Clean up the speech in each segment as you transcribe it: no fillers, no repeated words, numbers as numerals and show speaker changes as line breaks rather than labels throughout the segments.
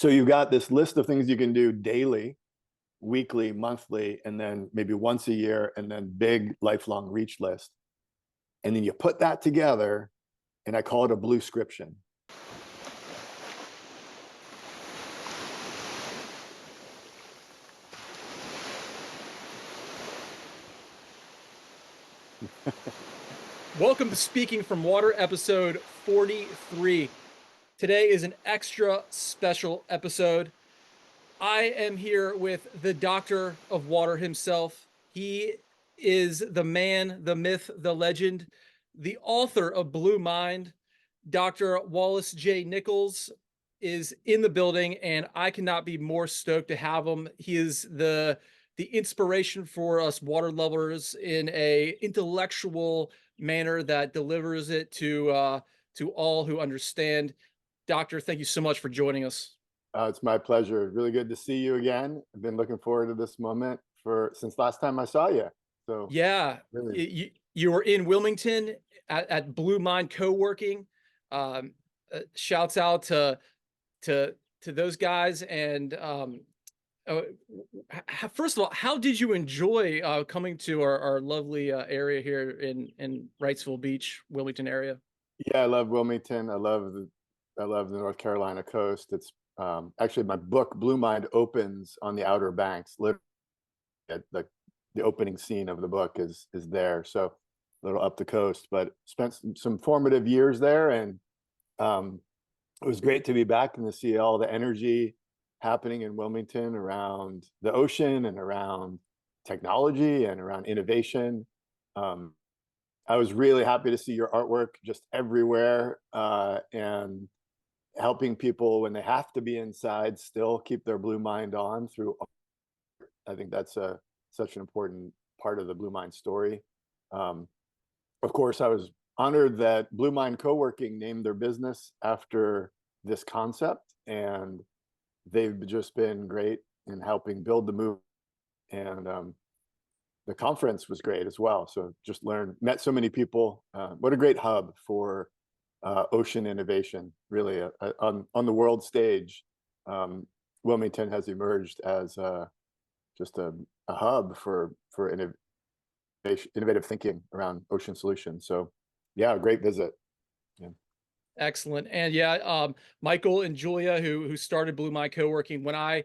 So you've got this list of things you can do daily, weekly, monthly, and then maybe once a year, and then big lifelong reach list. And then you put that together, and I call it a Bluescription.
Welcome to Speaking from Water, episode 43. Today is an extra special episode. I am here with the doctor of water himself. He is the man, the myth, the legend, the author of Blue Mind. Dr. Wallace J. Nichols is in the building, and I cannot be more stoked to have him. He is the inspiration for us water lovers in a intellectual manner that delivers it to all who understand. Doctor, thank you so much for joining us.
It's my pleasure. Really good to see you again. I've been looking forward to this moment since last time I saw you. So
Yeah,
really,
you were in Wilmington at Blue Mind Co-working. Shouts out to those guys. And uh, first of all, how did you enjoy coming to our lovely area here in Wrightsville Beach, Wilmington area?
yeah, I love Wilmington. I love the North Carolina coast. It's actually my book Blue Mind opens on the Outer Banks. Literally, the opening scene of the book is there. So a little up the coast, but spent some formative years there, and it was great to be back and to see all the energy happening in Wilmington around the ocean and around technology and around innovation. Um, I was really happy to see your artwork just everywhere, and helping people when they have to be inside still keep their blue mind on through art. I think that's such an important part of the Blue Mind story. Um, of course, I was honored that Blue Mind Co-working named their business after this concept, and they've just been great in helping build the movement. And the conference was great as well. So just met so many people. What a great hub for ocean innovation, really. On the world stage, Wilmington has emerged as just a hub for innovative thinking around ocean solutions. So yeah, great visit. Yeah.
Excellent. And yeah, Michael and Julia, who started Blue Mind Co-working, when I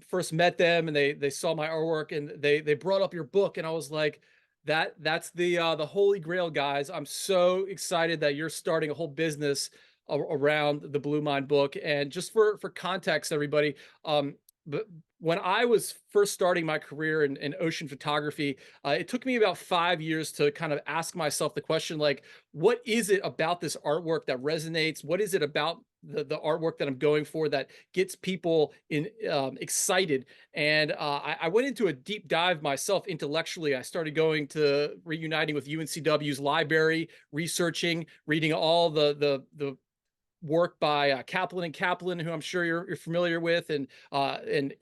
first met them and they saw my artwork and they brought up your book, and I was like, that's the holy grail, guys. I'm so excited that you're starting a whole business around the Blue Mind book. And just for context, everybody, but when I was first starting my career in ocean photography, it took me about 5 years to kind of ask myself the question, like, what is it about this artwork that resonates? What is it about the artwork that I'm going for that gets people excited? And I went into a deep dive myself intellectually. I started going to reuniting with UNCW's library, researching, reading all the work by Kaplan and Kaplan, who I'm sure you're familiar with, and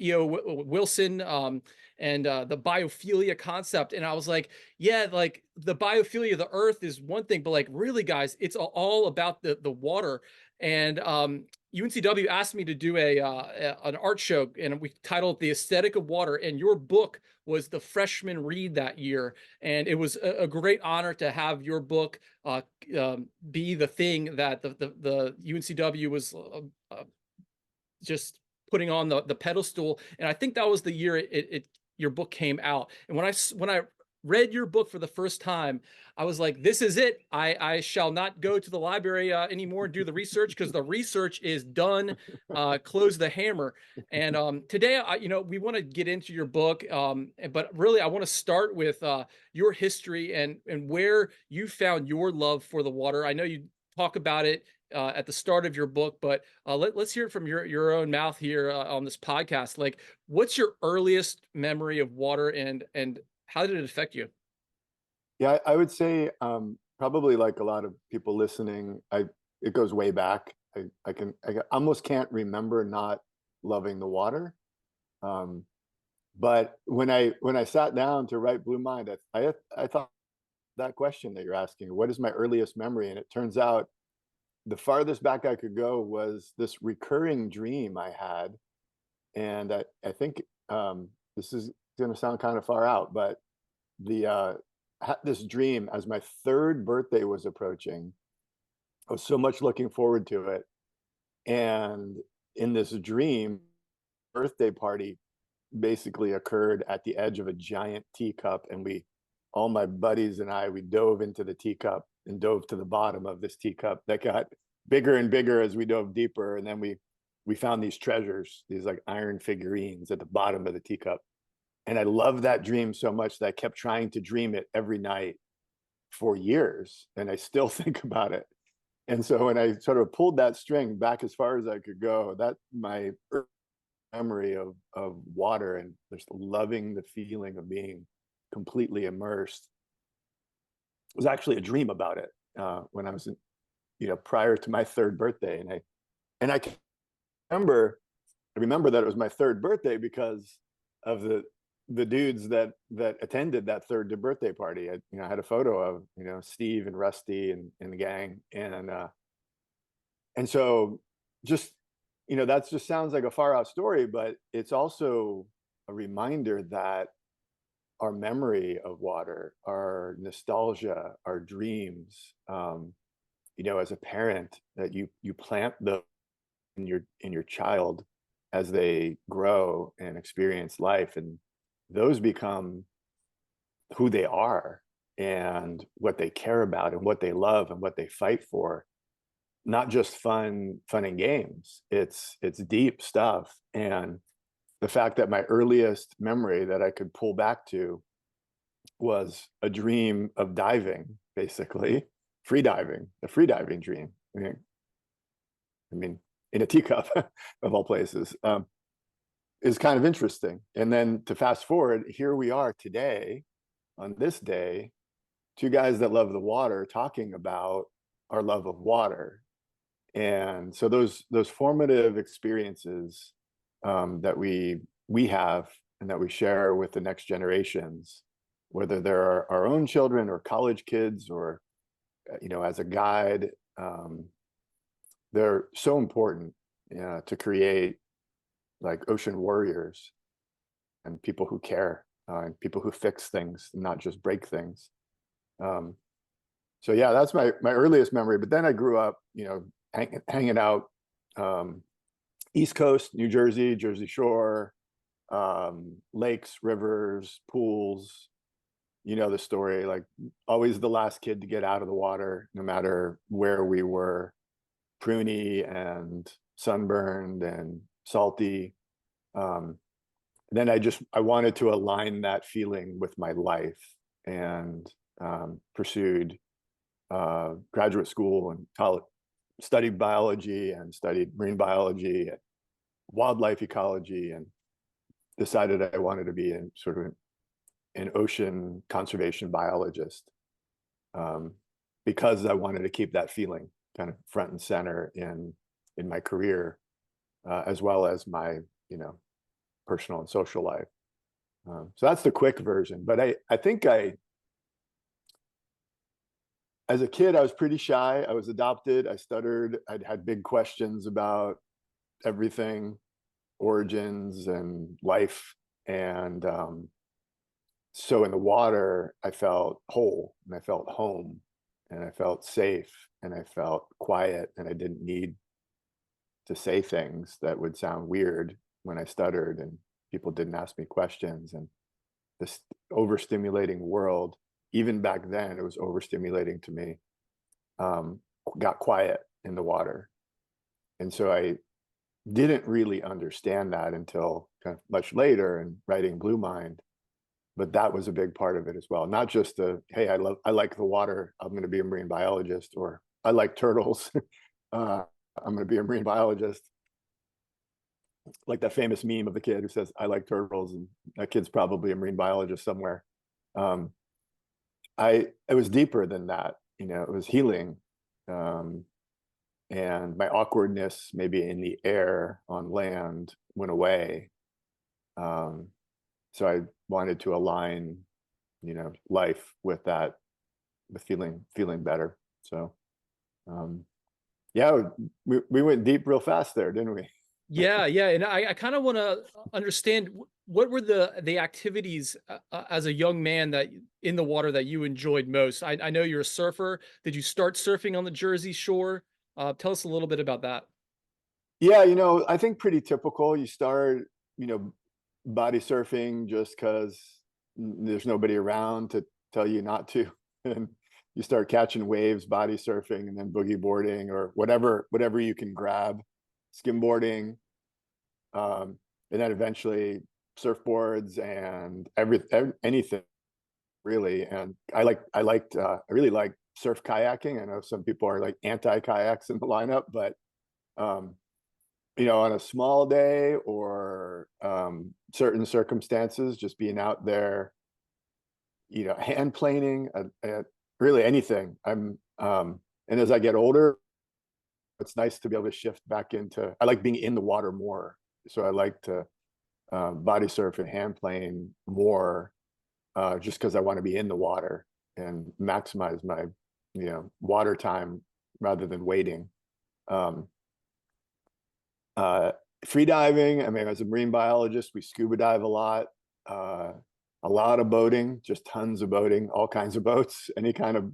E.O. Wilson, and the biophilia concept. And I was like, yeah, like the biophilia of the earth is one thing, but like really, guys, it's all about the water. And UNCW asked me to do an art show, and we titled it "The Aesthetic of Water." And your book was the freshman read that year, and it was a great honor to have your book be the thing that the UNCW was just putting on the pedestal. And I think that was the year your book came out. And when I read your book for the first time, I was like, this is it. I shall not go to the library anymore and do the research, because the research is done. Close the hammer. And today, we want to get into your book, but really, I want to start with your history and where you found your love for the water. I know you talk about it at the start of your book, but let's hear it from your own mouth here on this podcast. Like, what's your earliest memory of water, and how did it affect you?
Yeah, I would say probably like a lot of people listening, it goes way back. I almost can't remember not loving the water. But when I sat down to write Blue Mind, I thought that question that you're asking, what is my earliest memory? And it turns out the farthest back I could go was this recurring dream I had. And I think this is going to sound kind of far out, but the had this dream as my third birthday was approaching. I was so much looking forward to it. And in this dream, birthday party basically occurred at the edge of a giant teacup. And all my buddies and we dove into the teacup and dove to the bottom of this teacup that got bigger and bigger as we dove deeper. And then we found these treasures, these like iron figurines at the bottom of the teacup. And I loved that dream so much that I kept trying to dream it every night for years. And I still think about it. And so when I sort of pulled that string back as far as I could go, that my memory of water and just loving the feeling of being completely immersed was actually a dream about it when I was prior to my third birthday. And I remember that it was my third birthday because of the dudes that attended that third birthday party. I had a photo of Steve and Rusty and the gang, and so just that just sounds like a far out story, but it's also a reminder that our memory of water, our nostalgia, our dreams, as a parent, that you plant the in your child as they grow and experience life, and those become who they are and what they care about and what they love and what they fight for. Not just fun and games. It's deep stuff. And the fact that my earliest memory that I could pull back to was a dream of diving, basically free diving, the free diving dream. I mean, in a teacup of all places, is kind of interesting. And then to fast forward, here we are today, on this day, two guys that love the water talking about our love of water. And so those formative experiences that we have and that we share with the next generations, whether they're our own children or college kids or as a guide, they're so important to create like ocean warriors and people who care and people who fix things, not just break things. So yeah, that's my earliest memory. But then I grew up, hanging out East Coast, New Jersey, Jersey Shore, lakes, rivers, pools. The story, like always the last kid to get out of the water, no matter where we were, pruny and sunburned and salty. Then I wanted to align that feeling with my life, and pursued graduate school and college, studied biology and studied marine biology and wildlife ecology, and decided I wanted to be in sort of an ocean conservation biologist, because I wanted to keep that feeling kind of front and center in my career, as well as my personal and social life. So that's the quick version. But I think as a kid, I was pretty shy. I was adopted. I stuttered. I'd had big questions about everything, origins and life. And so in the water, I felt whole and I felt home and I felt safe and I felt quiet, and I didn't need to say things that would sound weird when I stuttered and people didn't ask me questions. And this overstimulating world, even back then, it was overstimulating to me, got quiet in the water. And so I didn't really understand that until kind of much later and writing Blue Mind. But that was a big part of it as well. Not just hey, I like the water, I'm going to be a marine biologist, or I like turtles, I'm going to be a marine biologist. Like that famous meme of the kid who says, I like turtles, and that kid's probably a marine biologist somewhere. It was deeper than that. It was healing. And my awkwardness, maybe in the air on land, went away. So I wanted to align, life with that, with feeling better. So Yeah, we went deep real fast there, didn't we?
Yeah, yeah, and I kind of want to understand what were the activities as a young man that in the water that you enjoyed most. I know you're a surfer. Did you start surfing on the Jersey Shore? Tell us a little bit about that.
Yeah, I think pretty typical. You start, you know, body surfing just because there's nobody around to tell you not to. And you start catching waves, body surfing, and then boogie boarding or whatever you can grab, skimboarding, and then eventually surfboards and anything really. And I really like surf kayaking. I know some people are like anti kayaks in the lineup, but um, on a small day or certain circumstances, just being out there, hand planing, really anything. And as I get older, it's nice to be able to shift back into, I like being in the water more. So I like to body surf and hand plane more just because I want to be in the water and maximize my, water time rather than waiting. Um, uh, Free diving. I mean, as a marine biologist, we scuba dive uh, a lot of boating, just tons of boating, all kinds of boats, any kind of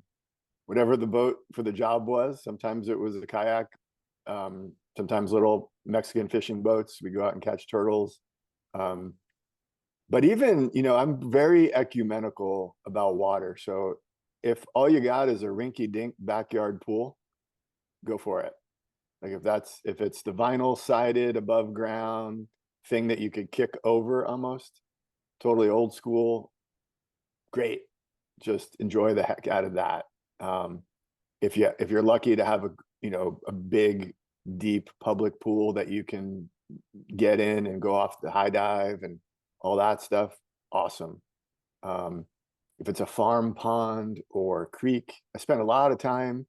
whatever the boat for the job was. Sometimes it was a kayak, sometimes little Mexican fishing boats. We go out and catch turtles. Um, but even, I'm very ecumenical about water. So if all you got is a rinky dink backyard pool, go for it. Like if it's the vinyl sided above ground thing that you could kick over almost, totally old school, great. Just enjoy the heck out of that. Um, if you're lucky to have a big deep public pool that you can get in and go off the high dive and all that stuff, awesome. Um, if it's a farm pond or creek, I spent a lot of time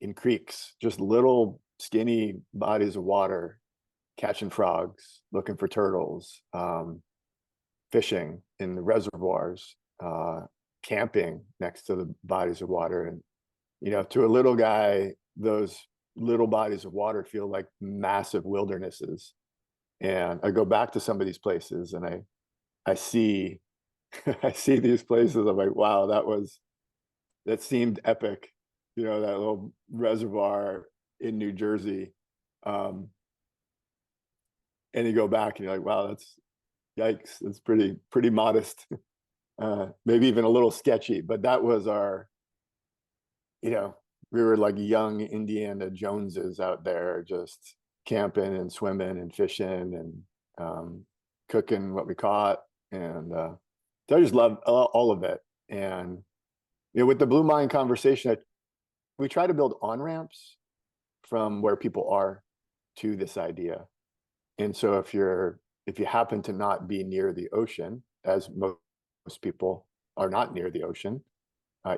in creeks, just little skinny bodies of water, catching frogs, looking for turtles, fishing in the reservoirs, camping next to the bodies of water. And, to a little guy, those little bodies of water feel like massive wildernesses. And I go back to some of these places and I see, I see these places. I'm like, wow, that seemed epic. That little reservoir in New Jersey. Um, and you go back and you're like, wow, that's yikes. It's pretty modest. Maybe even a little sketchy, but that was you know, we were like young Indiana Joneses out there just camping and swimming and fishing and cooking what we caught. And so I just love all of it. And, with the Blue Mind conversation, we try to build on ramps from where people are to this idea. And so if you happen to not be near the ocean, as most people are not near the ocean,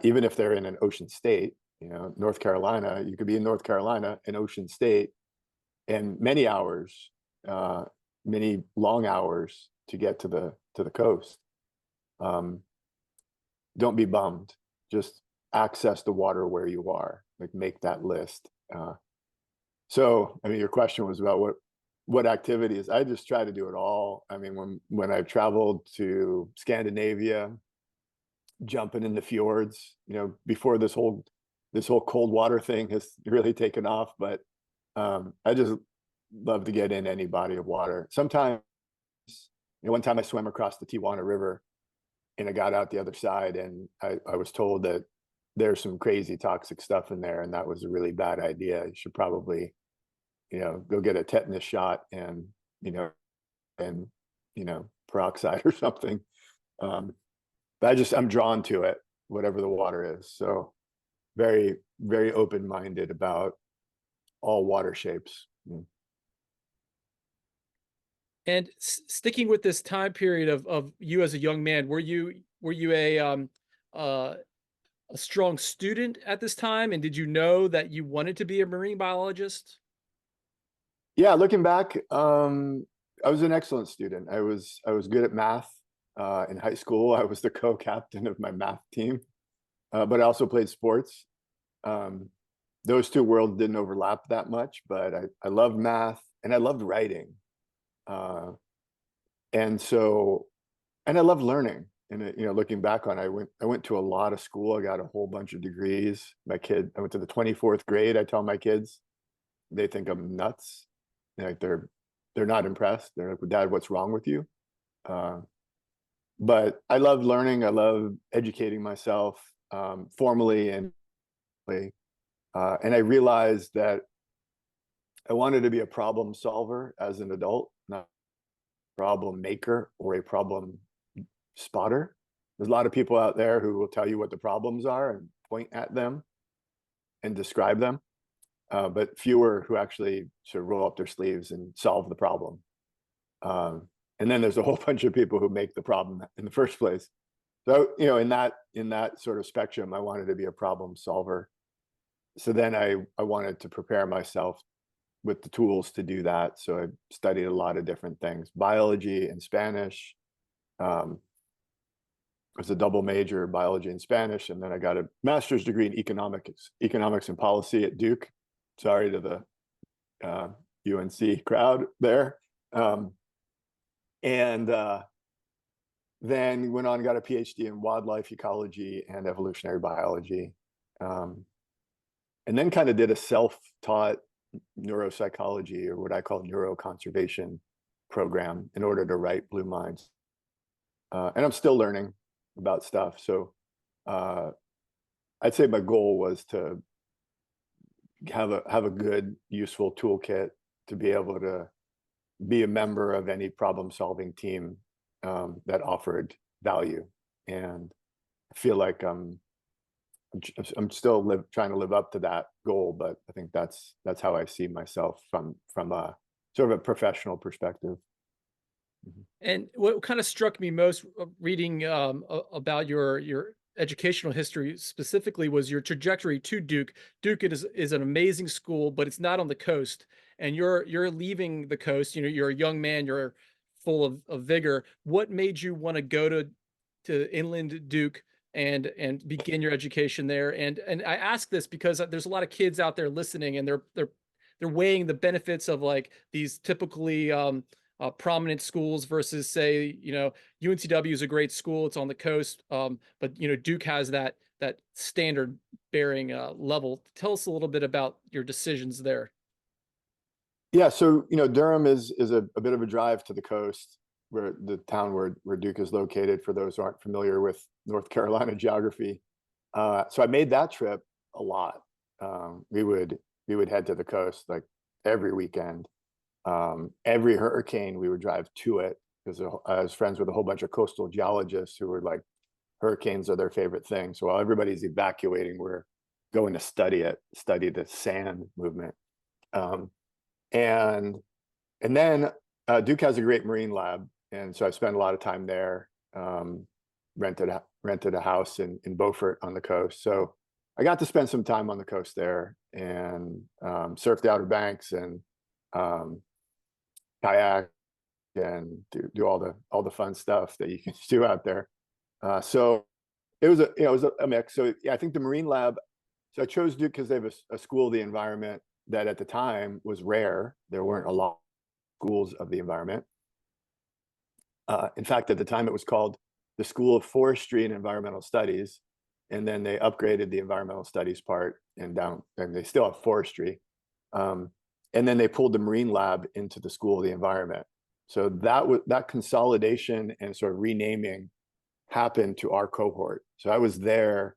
even if they're in an ocean state, North Carolina, you could be in North Carolina, an ocean state, and many hours, many long hours to get to the coast. Don't be bummed. Just access the water where you are. Like make that list. So, I mean, your question was about what activities. I just try to do it all. I mean, when I've traveled to Scandinavia, jumping in the fjords, before this whole cold water thing has really taken off, but I just love to get in any body of water. Sometimes, one time I swam across the Tijuana River and I got out the other side and I was told that there's some crazy toxic stuff in there and that was a really bad idea. You should probably, go get a tetanus shot and, and, peroxide or something. But I'm drawn to it, whatever the water is. So very, very open-minded about all water shapes.
And sticking with this time period of you as a young man, were you uh, a strong student at this time, and did you know that you wanted to be a marine biologist?
Yeah, looking back, I was an excellent student. I was good at math. In high school, I was the co-captain of my math team, but I also played sports. Um, those two worlds didn't overlap that much, but I loved math and I loved writing. Uh, and so, and I loved learning. And looking back on, I went to a lot of school. I got a whole bunch of degrees. I went to the 24th grade. I tell my kids, they think I'm nuts. Like they're not impressed. They're like, "Dad, what's wrong with you?" Uh, but I love learning. I love educating myself formally and and I realized that I wanted to be a problem solver as an adult, not a problem maker or a problem spotter. There's a lot of people out there who will tell you what the problems are and point at them and describe them, but fewer who actually sort of roll up their sleeves and solve the problem. And then there's a whole bunch of people who make the problem in the first place. So, in that sort of spectrum, I wanted to be a problem solver. So then I wanted to prepare myself with the tools to do that. So I studied a lot of different things, biology and Spanish. It was a double major, biology and Spanish, and then I got a master's degree in economics and policy at Duke. Sorry to the UNC crowd there. And then went on and got a PhD in wildlife ecology and evolutionary biology. And then kind of did a self-taught neuropsychology, or what I call neuroconservation program, in order to write Blue Minds. And I'm still learning about stuff. So I'd say my goal was to have a good, useful toolkit to be able to be a member of any problem-solving team that offered value. And I feel like I'm still trying to live up to that goal, but I think that's how I see myself from a sort of a professional perspective.
And what kind of struck me most reading about your educational history specifically was your trajectory to Duke. Duke is an amazing school, but it's not on the coast, and you're leaving the coast. You're a young man. You're full of vigor. What made you want to go to inland Duke and begin your education there? And I ask this because there's a lot of kids out there listening, and they're weighing the benefits of like these typically prominent schools versus, say, UNCW is a great school. It's on the coast, but Duke has that standard bearing level. Tell us a little bit about your decisions there.
Yeah, so Durham is a bit of a drive to the coast, where the town where Duke is located, for those who aren't familiar with North Carolina geography. So I made that trip a lot. We would head to the coast like every weekend. Every hurricane we would drive to it, because I was friends with a whole bunch of coastal geologists who were like, hurricanes are their favorite thing. So while everybody's evacuating, we're going to study the sand movement. And then Duke has a great marine lab, and so I spent a lot of time there. Rented a house in Beaufort on the coast, so I got to spend some time on the coast there and surf the Outer Banks and kayak and do all the fun stuff that you can do out there. So it was a mix. So yeah, I think the marine lab. So I chose Duke because they have a school of the environment that at the time was rare. There weren't a lot of schools of the environment. In fact, at the time it was called the School of Forestry and Environmental Studies, and then they upgraded the environmental studies part and they still have forestry. And then they pulled the marine lab into the School of the Environment. So that consolidation and sort of renaming happened to our cohort. So I was there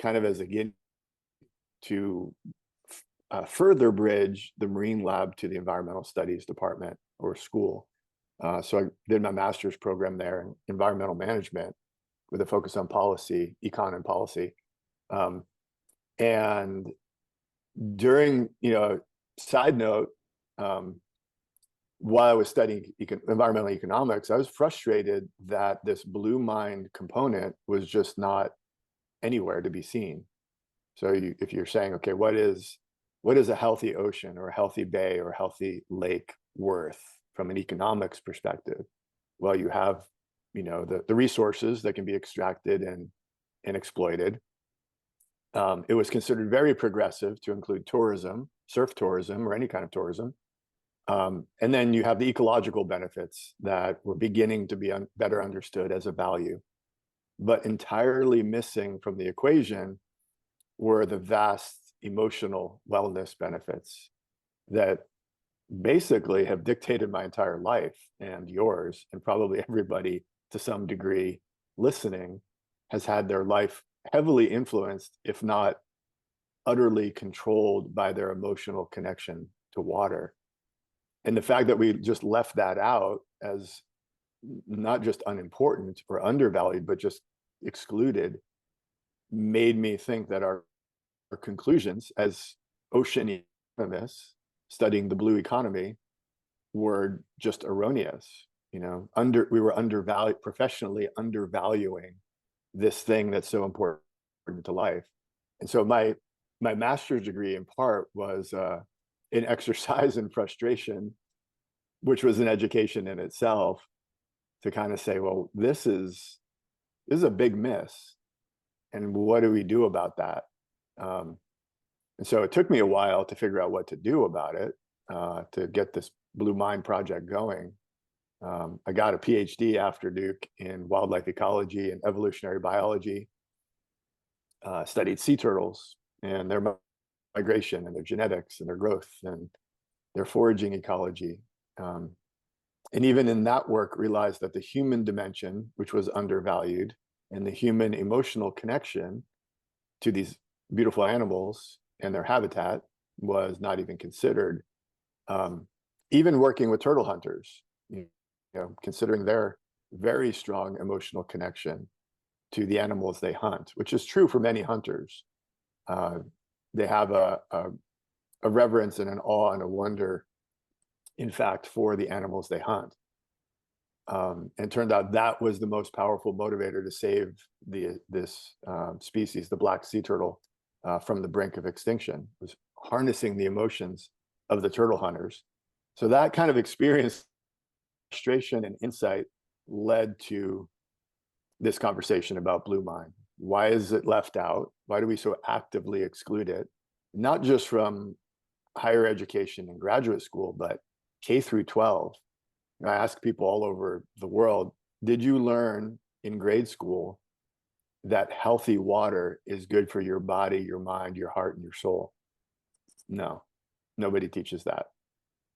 kind of as a guinea to further bridge the marine lab to the environmental studies department or school. So I did my master's program there in environmental management with a focus on policy, econ and policy. And during, side note, while I was studying environmental economics, I was frustrated that this blue mind component was just not anywhere to be seen. So if you're saying, okay, what is a healthy ocean or a healthy bay or a healthy lake worth from an economics perspective? Well, you have, the resources that can be extracted and exploited. It was considered very progressive to include tourism, surf tourism, or any kind of tourism. And then you have the ecological benefits that were beginning to be better understood as a value. But entirely missing from the equation were the vast emotional wellness benefits that basically have dictated my entire life, and yours, and probably everybody to some degree listening has had their life heavily influenced, if not utterly controlled, by their emotional connection to water. And the fact that we just left that out as not just unimportant or undervalued, but just excluded, made me think that our conclusions as ocean economists studying the blue economy were just erroneous. We were professionally undervaluing this thing that's so important to life. And so my master's degree in part was an exercise in frustration, which was an education in itself, to kind of say, well, this is a big miss, and what do we do about that? And so it took me a while to figure out what to do about it, to get this Blue Mind project going. I got a PhD after Duke in wildlife ecology and evolutionary biology, studied sea turtles and their migration and their genetics and their growth and their foraging ecology. And even in that work, realized that the human dimension, which was undervalued, and the human emotional connection to these beautiful animals and their habitat was not even considered. Even working with turtle hunters, considering their very strong emotional connection to the animals they hunt, which is true for many hunters. They have a reverence and an awe and a wonder, in fact, for the animals they hunt. And it turned out that was the most powerful motivator to save this species, the black sea turtle, from the brink of extinction, was harnessing the emotions of the turtle hunters. So that kind of experience, frustration, and insight led to this conversation about Blue Mind. Why is it left out? Why do we so actively exclude it? Not just from higher education and graduate school, but K through 12. I ask people all over the world, did you learn in grade school that healthy water is good for your body, your mind, your heart, and your soul? No, nobody teaches that.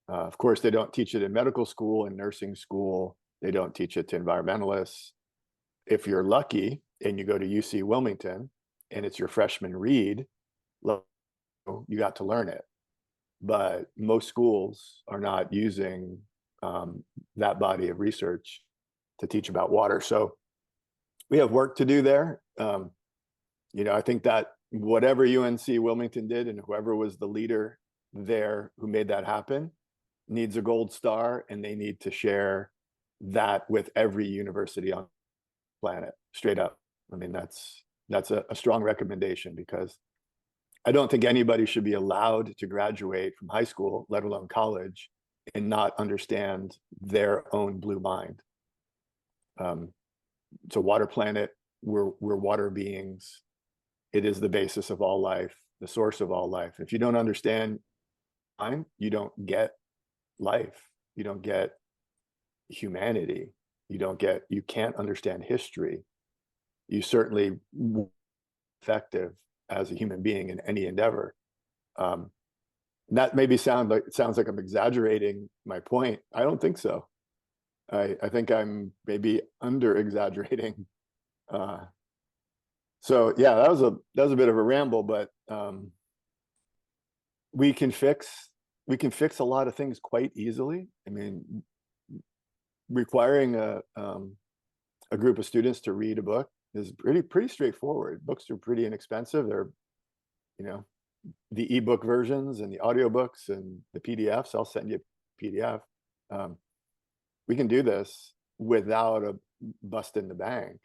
Of course, they don't teach it in medical school and nursing school. They don't teach it to environmentalists. If you're lucky and you go to UC Wilmington and it's your freshman read, you got to learn it. But most schools are not using that body of research to teach about water. So we have work to do there. I think that whatever UNC Wilmington did, and whoever was the leader there who made that happen, needs a gold star, and they need to share that with every university on the planet, straight up. I mean, that's a strong recommendation, because I don't think anybody should be allowed to graduate from high school, let alone college, and not understand their own blue mind. It's a water planet. We're water beings. It is the basis of all life, the source of all life. If you don't understand mind, you don't get life. You don't get humanity. You can't understand history. You certainly won't be effective as a human being in any endeavor. That maybe sounds like I'm exaggerating my point. I don't think so. I think I'm maybe under exaggerating. So yeah, that was a bit of a ramble, but we can fix a lot of things quite easily. I mean, requiring a group of students to read a book is pretty straightforward. Books are pretty inexpensive. They're, the ebook versions and the audiobooks and the PDFs. I'll send you a PDF. We can do this without a bust in the bank.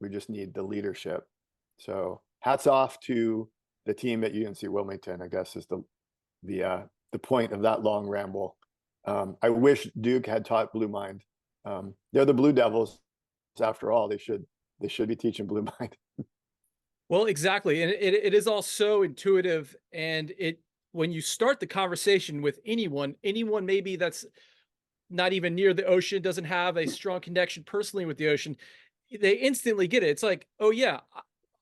We just need the leadership. So hats off to the team at UNC Wilmington, I guess, is the point of that long ramble. I wish Duke had taught Blue Mind. They're the Blue Devils, after all. They should be teaching Blue Mind.
Well, exactly. And it is all so intuitive. And when you start the conversation with anyone maybe that's not even near the ocean, doesn't have a strong connection personally with the ocean, they instantly get it. It's like, oh yeah,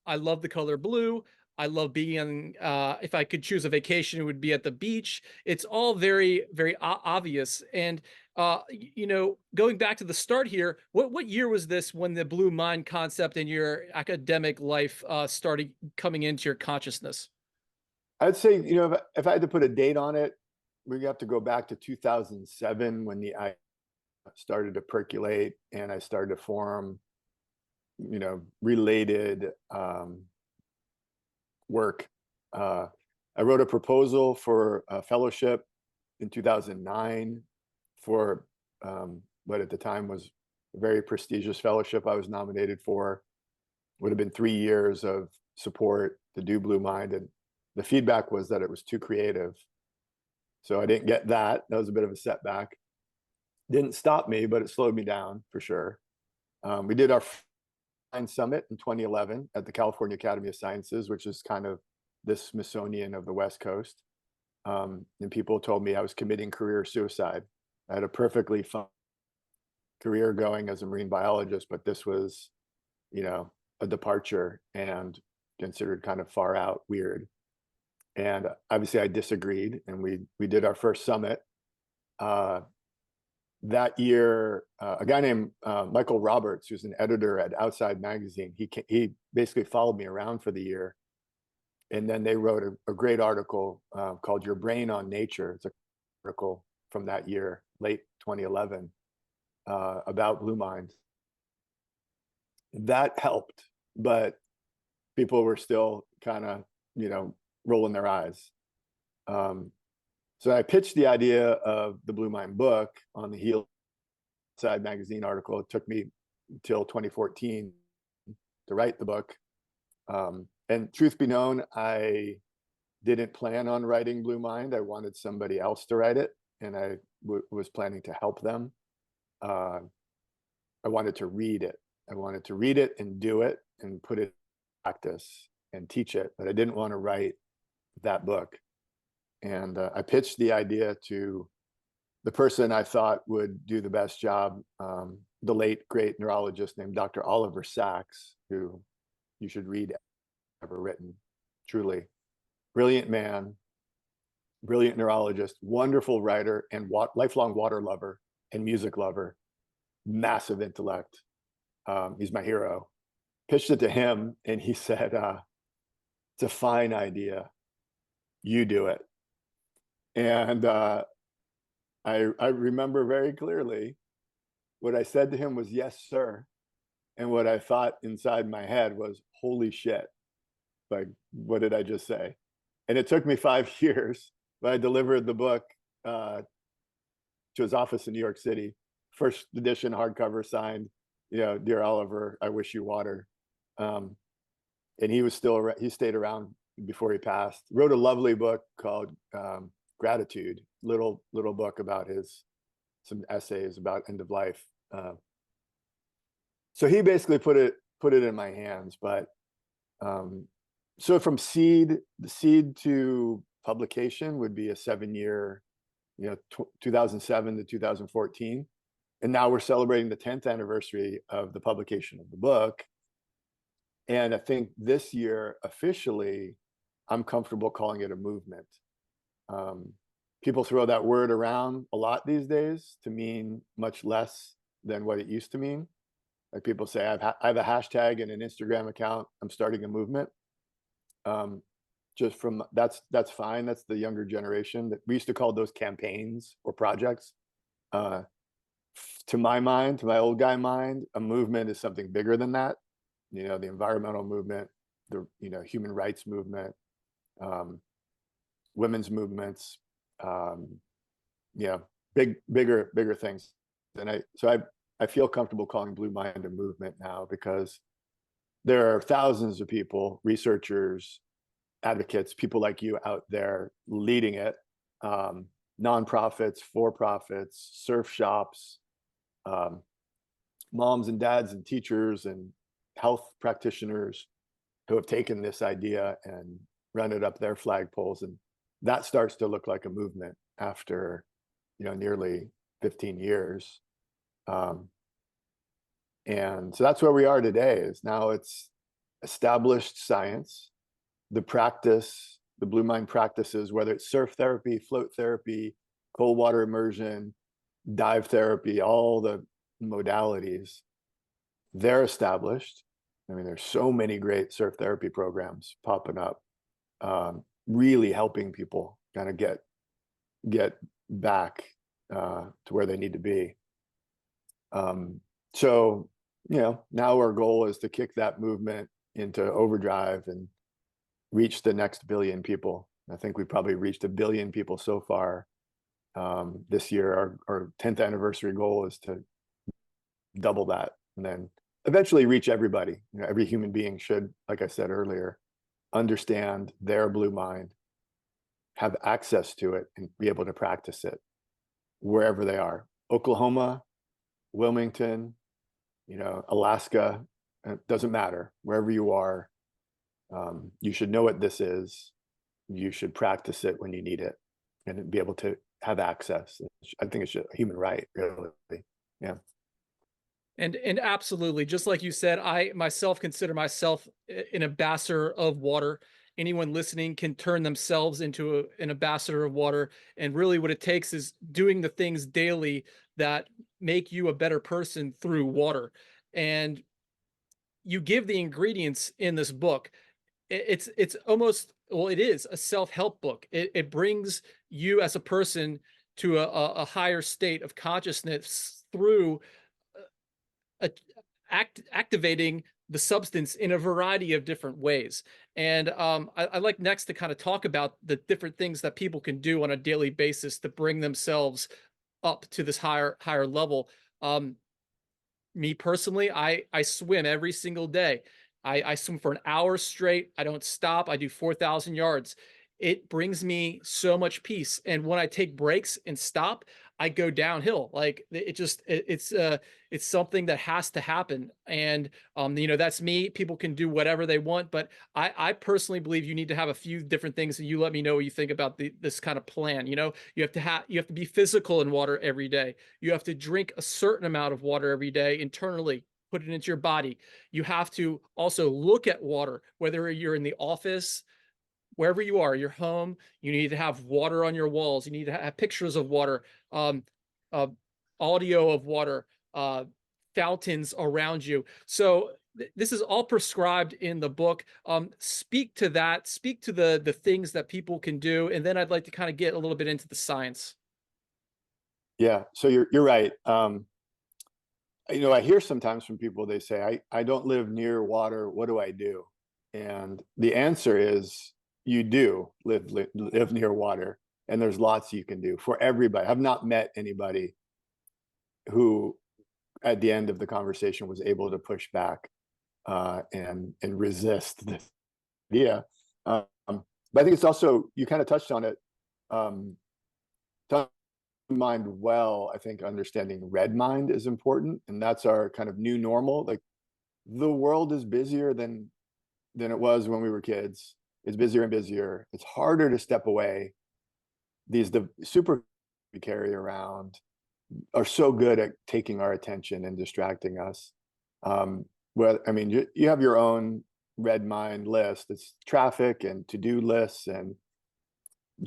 I love the color blue. I love being if I could choose a vacation, it would be at the beach. It's all very, very obvious. And going back to the start here, what year was this when the blue mind concept in your academic life started coming into your consciousness?
I'd say, if I had to put a date on it, we have to go back to 2007 when the I started to percolate and I started to form, related work. I wrote a proposal for a fellowship in 2009 for what at the time was a very prestigious fellowship I was nominated for. Would have been 3 years of support to do Blue Mind, and the feedback was that it was too creative. So I didn't get that. That was a bit of a setback. Didn't stop me, but it slowed me down for sure. We did our Summit in 2011 at the California Academy of Sciences, which is kind of the Smithsonian of the West Coast. And people told me I was committing career suicide. I had a perfectly fun career going as a marine biologist, but this was, a departure and considered kind of far out, weird. And obviously I disagreed, and we did our first summit. That year, a guy named Michael Roberts, who's an editor at Outside Magazine, he basically followed me around for the year. And then they wrote a great article called Your Brain on Nature. It's an article from that year, late 2011, about Blue Mind. That helped, but people were still kind of, rolling their eyes. So I pitched the idea of the Blue Mind book on the heel Side magazine article. It took me until 2014 to write the book. And truth be known, I didn't plan on writing Blue Mind. I wanted somebody else to write it, and I was planning to help them. I wanted to read it. I wanted to read it and do it and put it in practice and teach it, but I didn't want to write that book. And I pitched the idea to the person I thought would do the best job, the late great neurologist named Dr. Oliver Sacks, who you should read, ever written. Truly brilliant man, brilliant neurologist, wonderful writer, and lifelong water lover and music lover, massive intellect. He's my hero. Pitched it to him, and he said, it's a fine idea. You do it. And I remember very clearly what I said to him was, yes, sir. And what I thought inside my head was, holy shit. Like, what did I just say? And it took me 5 years, but I delivered the book to his office in New York City. First edition, hardcover, signed, Dear Oliver, I wish you water. And he stayed around before he passed. Wrote a lovely book called Gratitude, little book about some essays about end of life. So he basically put it in my hands. But so from the seed to publication would be a 7-year, 2007 to 2014. And now we're celebrating the 10th anniversary of the publication of the book. And I think this year, officially, I'm comfortable calling it a movement. People throw that word around a lot these days to mean much less than what it used to mean. Like people say, I have a hashtag and an Instagram account. I'm starting a movement. Just from that's fine. That's the younger generation. That we used to call those campaigns or projects. To my mind, to my old guy mind, a movement is something bigger than that. The environmental movement, the human rights movement, women's movements, bigger things. And I feel comfortable calling Blue Mind a movement now, because there are thousands of people, researchers, advocates, people like you out there leading it, nonprofits, for-profits, surf shops, moms and dads and teachers and health practitioners, who have taken this idea and run it up their flagpoles, and that starts to look like a movement after, nearly 15 years. And so that's where we are today. Is now it's established science, the practice, the Blue Mind practices, whether it's surf therapy, float therapy, cold water immersion, dive therapy, all the modalities, they're established. I mean, there's so many great surf therapy programs popping up, really helping people kind of get back to where they need to be. So, now our goal is to kick that movement into overdrive and reach the next billion people. I think we probably reached 1 billion people so far. This year, our 10th anniversary goal is to double that, and then eventually reach everybody. Every human being should, like I said earlier, understand their blue mind, have access to it, and be able to practice it wherever they are. Oklahoma, Wilmington, Alaska, it doesn't matter. Wherever you are, you should know what this is. You should practice it when you need it and be able to have access. I think it's a human right, really. Yeah.
And absolutely, just like you said, I myself consider myself an ambassador of water. Anyone listening can turn themselves into an ambassador of water. And really what it takes is doing the things daily that make you a better person through water. And you give the ingredients in this book. It's almost, well, it is a self-help book. It brings you as a person to a higher state of consciousness through activating the substance in a variety of different ways. And I'd like next to kind of talk about the different things that people can do on a daily basis to bring themselves up to this higher level. Me personally, I swim every single day. I swim for an hour straight. I don't stop. I do 4,000 yards. It brings me so much peace. And when I take breaks and stop, I go downhill. Like it's something that has to happen. And that's me. People can do whatever they want, but I personally believe you need to have a few different things, and you let me know what you think about this kind of plan. You have to be physical in water every day. You have to drink a certain amount of water every day internally, put it into your body. You have to also look at water, whether you're in the office, wherever you are, your home. You need to have water on your walls. You need to have pictures of water, um, uh, audio of water, fountains around you. So this is all prescribed in the book. Speak to that. Speak to the things that people can do, and then I'd like to kind of get a little bit into the science.
Yeah. So you're right. I hear sometimes from people, they say, I don't live near water. What do I do? And the answer is you do live near water, and there's lots you can do for everybody. I've not met anybody who at the end of the conversation was able to push back and resist this idea. But I think it's also, you kind of touched on it, mind well. I think understanding red mind is important, and that's our kind of new normal. Like, the world is busier than it was when we were kids. It's busier and busier. It's harder to step away. The super we carry around are so good at taking our attention and distracting us. I mean, you have your own red mind list. It's traffic and to-do lists and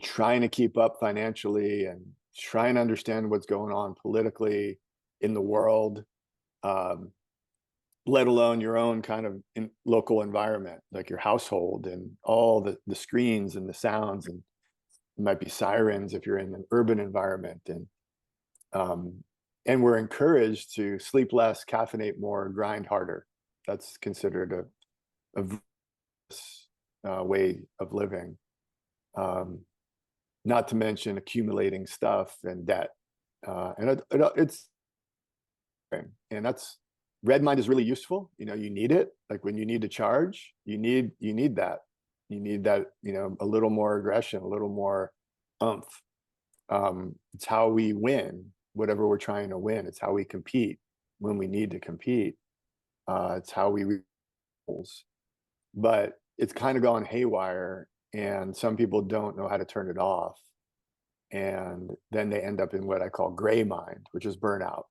trying to keep up financially and trying to understand what's going on politically in the world, let alone your own kind of local environment, like your household and all the screens and the sounds, and it might be sirens if you're in an urban environment. And we're encouraged to sleep less, caffeinate more, grind harder. That's considered a way of living. Not to mention accumulating stuff and debt. And that's, red mind is really useful. You need it. Like when you need to charge, you need that. You need that, a little more aggression, a little more umph. It's how we win whatever we're trying to win. It's how we compete when we need to compete. It's how we goals. but it's kind of gone haywire, and some people don't know how to turn it off. And then they end up in what I call gray mind, which is burnout.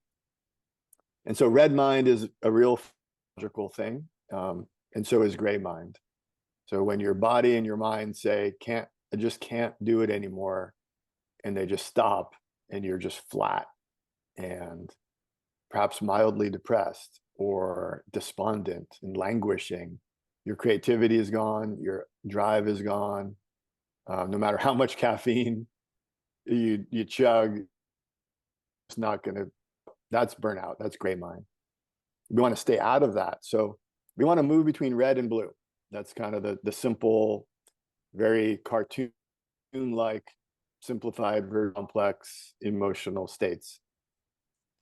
And so red mind is a real logical thing, and so is gray mind. So when your body and your mind say, I just can't do it anymore, and they just stop, and you're just flat and perhaps mildly depressed or despondent and languishing. Your creativity is gone, your drive is gone. No matter how much caffeine you chug, it's not gonna, that's burnout, that's gray mind. We want to stay out of that. So we want to move between red and blue. That's kind of the simple, very cartoon-like, simplified, very complex emotional states.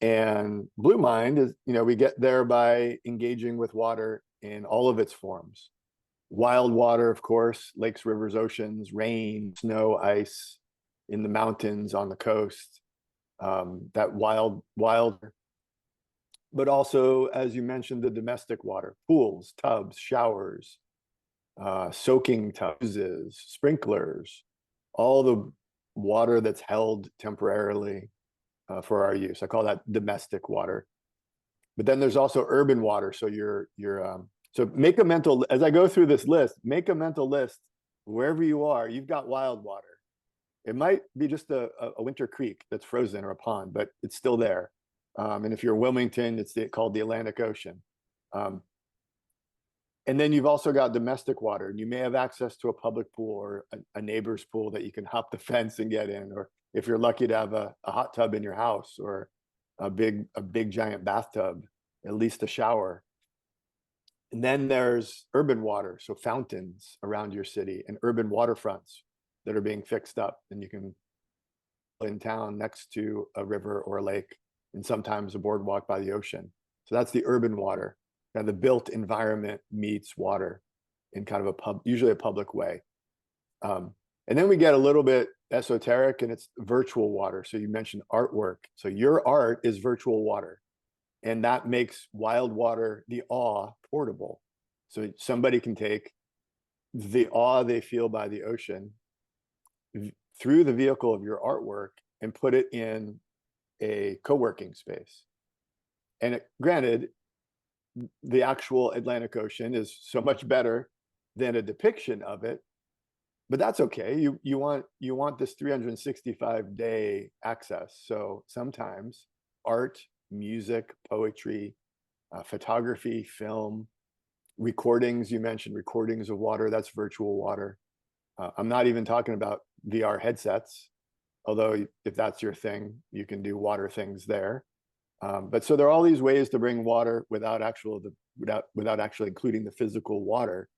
And blue mind is, we get there by engaging with water in all of its forms. Wild water, of course, lakes, rivers, oceans, rain, snow, ice, in the mountains, on the coast, that wild, but also, as you mentioned, the domestic water, pools, tubs, showers, soaking tubs, sprinklers, all the water that's held temporarily for our use. I call that domestic water. But then there's also urban water. So so make a mental, as I go through this list, make a mental list wherever you are, you've got wild water. It might be just a winter creek that's frozen or a pond, but it's still there. And if you're Wilmington, it's called the Atlantic Ocean. And then you've also got domestic water, and you may have access to a public pool or a neighbor's pool that you can hop the fence and get in, or if you're lucky to have a hot tub in your house, or a big giant bathtub, at least a shower. And then there's urban water, so fountains around your city, and urban waterfronts that are being fixed up, and you can in town next to a river or a lake, and sometimes a boardwalk by the ocean. So that's the urban water. Kind of the built environment meets water in kind of usually a public way. And then we get a little bit esoteric, and it's virtual water. So you mentioned artwork. So your art is virtual water, and that makes wild water, the awe, portable. So somebody can take the awe they feel by the ocean through the vehicle of your artwork and put it in a co-working space. And granted, the actual Atlantic Ocean is so much better than a depiction of it, but that's okay. You want this 365-day access. So sometimes art, music, poetry, photography, film, recordings. You mentioned recordings of water. That's virtual water. I'm not even talking about VR headsets, although if that's your thing, you can do water things there. But so there are all these ways to bring water without actually including the physical water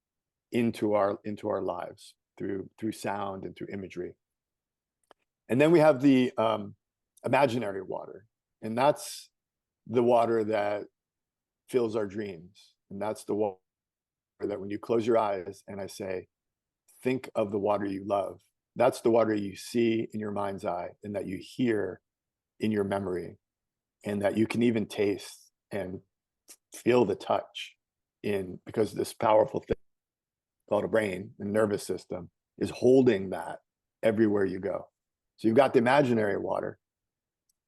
into our lives through sound and through imagery. And then we have the imaginary water, and that's the water that fills our dreams. And that's the water that when you close your eyes and I say, think of the water you love, that's the water you see in your mind's eye, and that you hear in your memory, and that you can even taste and feel the touch in, because this powerful thing called a brain and nervous system is holding that everywhere you go. So you've got the imaginary water,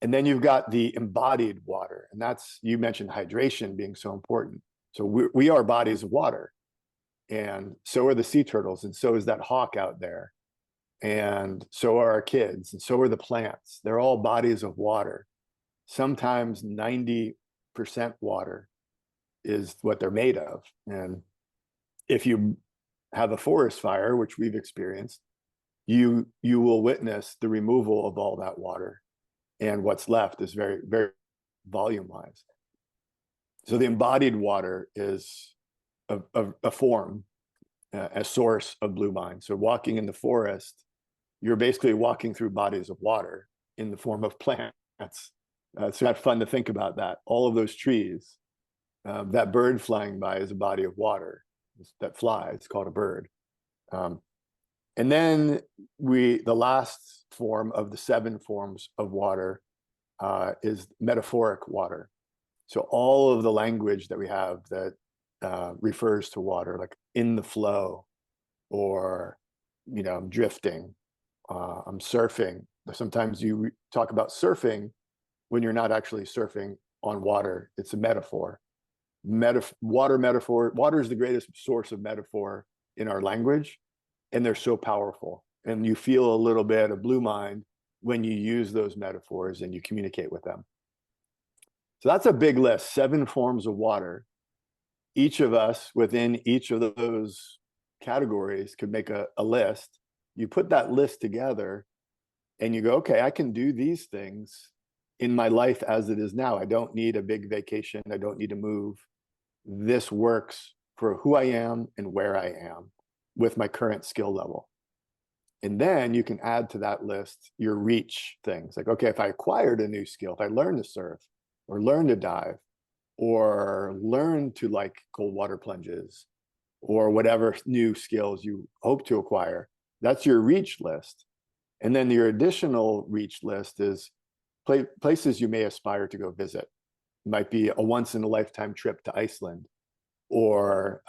and then you've got the embodied water. And that's, you mentioned hydration being so important. So we are bodies of water, and so are the sea turtles, and so is that hawk out there, and so are our kids, and so are the plants. They're all bodies of water. Sometimes 90% water is what they're made of. And if you have a forest fire, which we've experienced, you will witness the removal of all that water, and what's left is very, very volume wise. So the embodied water is a form, a source of blue mind. So walking in the forest, you're basically walking through bodies of water in the form of plants. It's not fun to think about that. All of those trees, that bird flying by is a body of water that flies, called a bird. And then the last form of the 7 forms of water is metaphoric water. So all of the language that we have that refers to water, like in the flow, or, I'm drifting, I'm surfing. Sometimes you talk about surfing when you're not actually surfing on water. It's a metaphor. Water metaphor. Water is the greatest source of metaphor in our language, and they're so powerful. And you feel a little bit of blue mind when you use those metaphors and you communicate with them. So that's a big list, 7 forms of water. Each of us within each of those categories could make a list. You put that list together and you go, okay, I can do these things in my life as it is now. I don't need a big vacation. I don't need to move. This works for who I am and where I am with my current skill level. And then you can add to that list your reach things. Like, okay, if I acquired a new skill, if I learned to surf or learn to dive or learn to like cold water plunges or whatever new skills you hope to acquire, that's your reach list. And then your additional reach list is places you may aspire to go visit. It might be a once in a lifetime trip to Iceland, or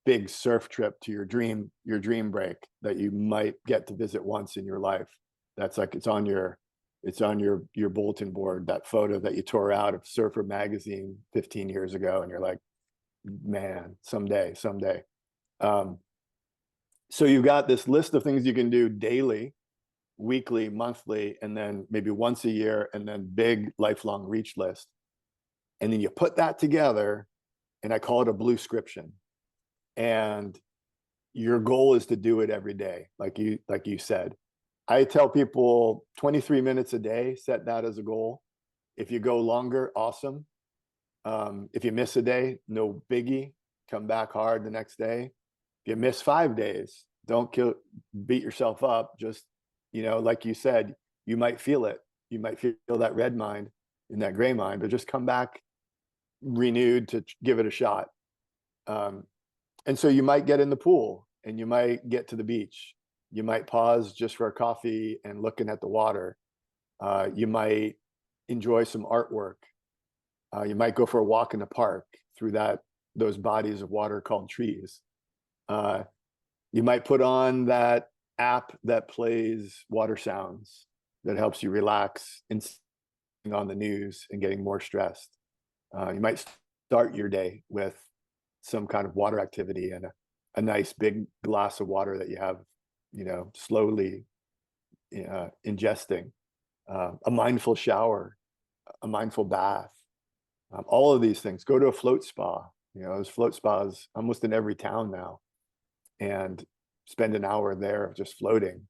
big surf trip to your dream break that you might get to visit once in your life. That's like, it's on your bulletin board, that photo that you tore out of Surfer magazine 15 years ago, and you're like, man, someday. So you've got this list of things you can do daily, weekly, monthly, and then maybe once a year, and then big lifelong reach list. And then you put that together, and I call it a Bluescription. And your goal is to do it every day, like you said. I tell people 23 minutes a day, set that as a goal. If you go longer, awesome. If you miss a day, no biggie. Come back hard the next day. If you miss 5 days, don't beat yourself up. Just, like you said, you might feel it. You might feel that red mind and that gray mind, but just come back renewed to give it a shot. And so you might get in the pool, and you might get to the beach. You might pause just for a coffee and looking at the water. You might enjoy some artwork. You might go for a walk in the park through those bodies of water called trees. You might put on that app that plays water sounds that helps you relax instead of on the news and getting more stressed. You might start your day with some kind of water activity and a nice big glass of water that you have, slowly ingesting. A mindful shower, a mindful bath, all of these things. Go to a float spa. There's float spas almost in every town now, and spend an hour there just floating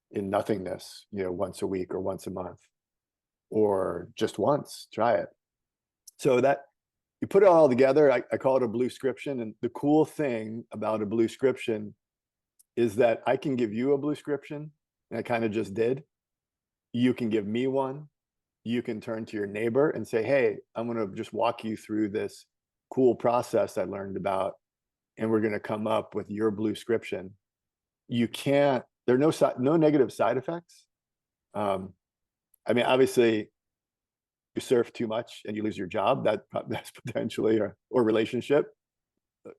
in nothingness, once a week or once a month, or just once. Try it. So that you put it all together, I call it a Bluescription. And the cool thing about a Bluescription is that I can give you a Bluescription, and I kind of just did. You can give me one. You can turn to your neighbor and say, hey, I'm going to just walk you through this cool process I learned about, and we're going to come up with your Bluescription. There are no negative side effects. I mean, obviously, you surf too much and you lose your job, that's potentially, or relationship.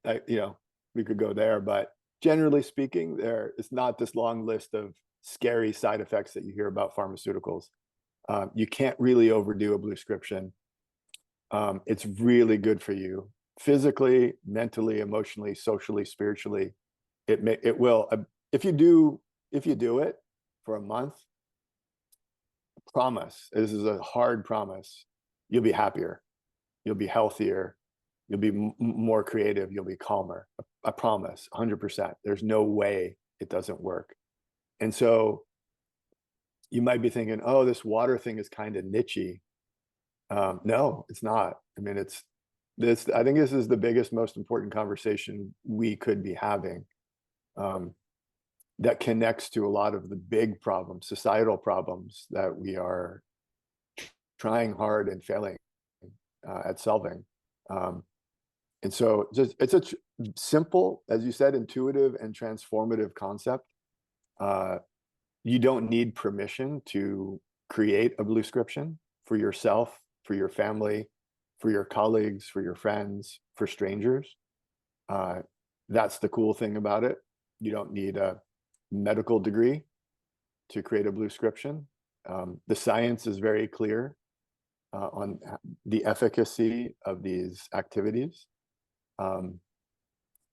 We could go there, but generally speaking, it's not this long list of scary side effects that you hear about pharmaceuticals. You can't really overdo a Bluescription. It's really good for you physically, mentally, emotionally, socially, spiritually. It will, if you do it for a month, promise, this is a hard promise, you'll be happier, you'll be healthier, you'll be more creative, you'll be calmer. I promise, 100%. There's no way it doesn't work. And so you might be thinking, oh, this water thing is kind of nichey. No, it's not. I mean, I think this is the biggest, most important conversation we could be having, that connects to a lot of the big problems, societal problems that we are trying hard and failing at solving. And so it's a simple, as you said, intuitive and transformative concept. You don't need permission to create a Bluescription for yourself, for your family, for your colleagues, for your friends, for strangers. That's the cool thing about it. You don't need a medical degree to create a Bluescription. The science is very clear on the efficacy of these activities. And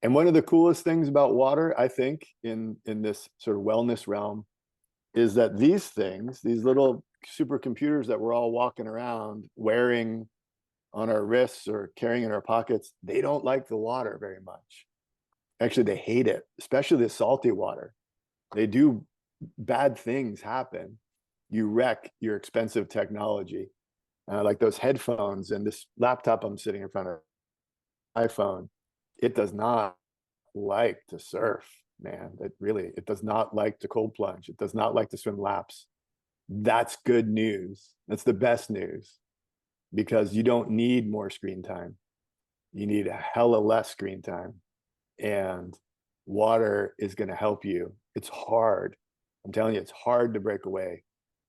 one of the coolest things about water, I think, in this sort of wellness realm, is that these things, these little supercomputers that we're all walking around wearing on our wrists or carrying in our pockets, they don't like the water very much. Actually, they hate it, especially the salty water. They do bad things happen. You wreck your expensive technology, like those headphones and this laptop I'm sitting in front of, iPhone. It does not like to surf, man. It does not like to cold plunge. It does not like to swim laps. That's good news. That's the best news, because you don't need more screen time. You need a hella less screen time. And water is going to help you. It's hard. I'm telling you, it's hard to break away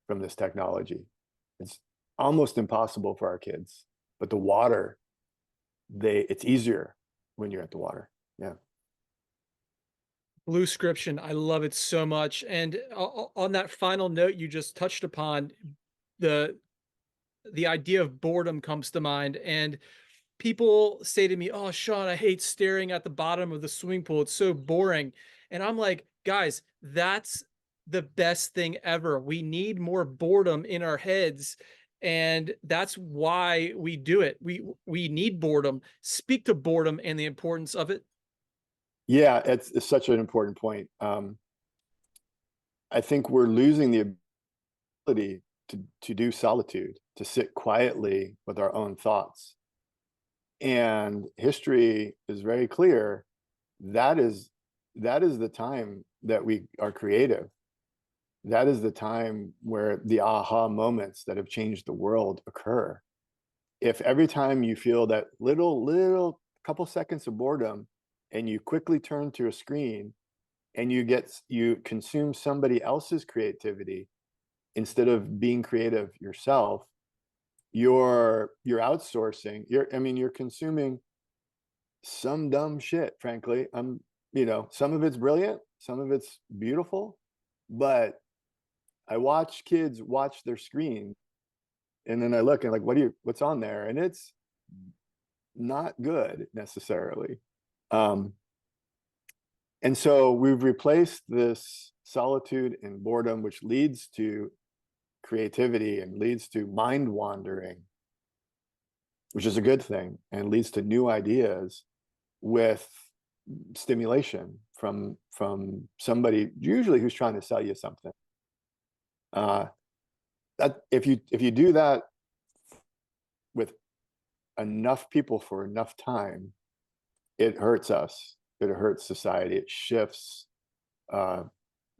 from this technology. It's almost impossible for our kids. But the water, it's easier when you're at the water. Yeah.
Bluescription, I love it so much. And on that final note you just touched upon, the the idea of boredom comes to mind. And people say to me, "Oh, Sean, I hate staring at the bottom of the swimming pool. It's so boring." And I'm like, guys, that's the best thing ever. We need more boredom in our heads. And that's why we do it. We need boredom. Speak to boredom and the importance of it.
Yeah, it's such an important point. I think we're losing the ability to do solitude, to sit quietly with our own thoughts. And history is very clear. That is the time that we are creative. That is the time where the aha moments that have changed the world occur. If every time you feel that little couple seconds of boredom and you quickly turn to a screen and you consume somebody else's creativity instead of being creative yourself, you're outsourcing. You're consuming some dumb shit, frankly. Some of it's brilliant, some of it's beautiful, but I watch kids watch their screen, and then I look and like, what's on there? And it's not good necessarily. And so we've replaced this solitude and boredom, which leads to creativity and leads to mind wandering, which is a good thing, and leads to new ideas, with stimulation from somebody usually who's trying to sell you something. That if you do that with enough people for enough time, it hurts us. It hurts society. It shifts,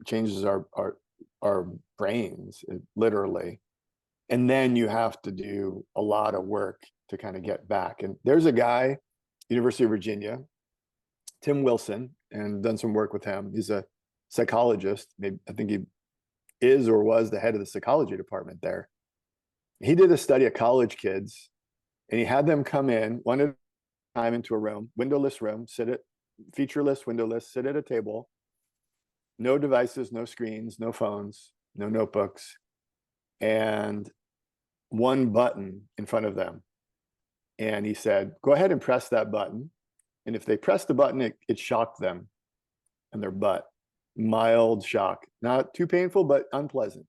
changes our brains, literally. And then you have to do a lot of work to kind of get back. And there's a guy, University of Virginia, Tim Wilson, and done some work with him. He's a psychologist. Maybe, I think he is or was the head of the psychology department there. He did a study of college kids, and he had them come in one at a time into a room, windowless room, featureless, windowless, sit at a table, no devices, no screens, no phones, no notebooks, and one button in front of them. And he said, go ahead and press that button. And if they press the button, it shocked them in their butt. Mild shock, not too painful, but unpleasant.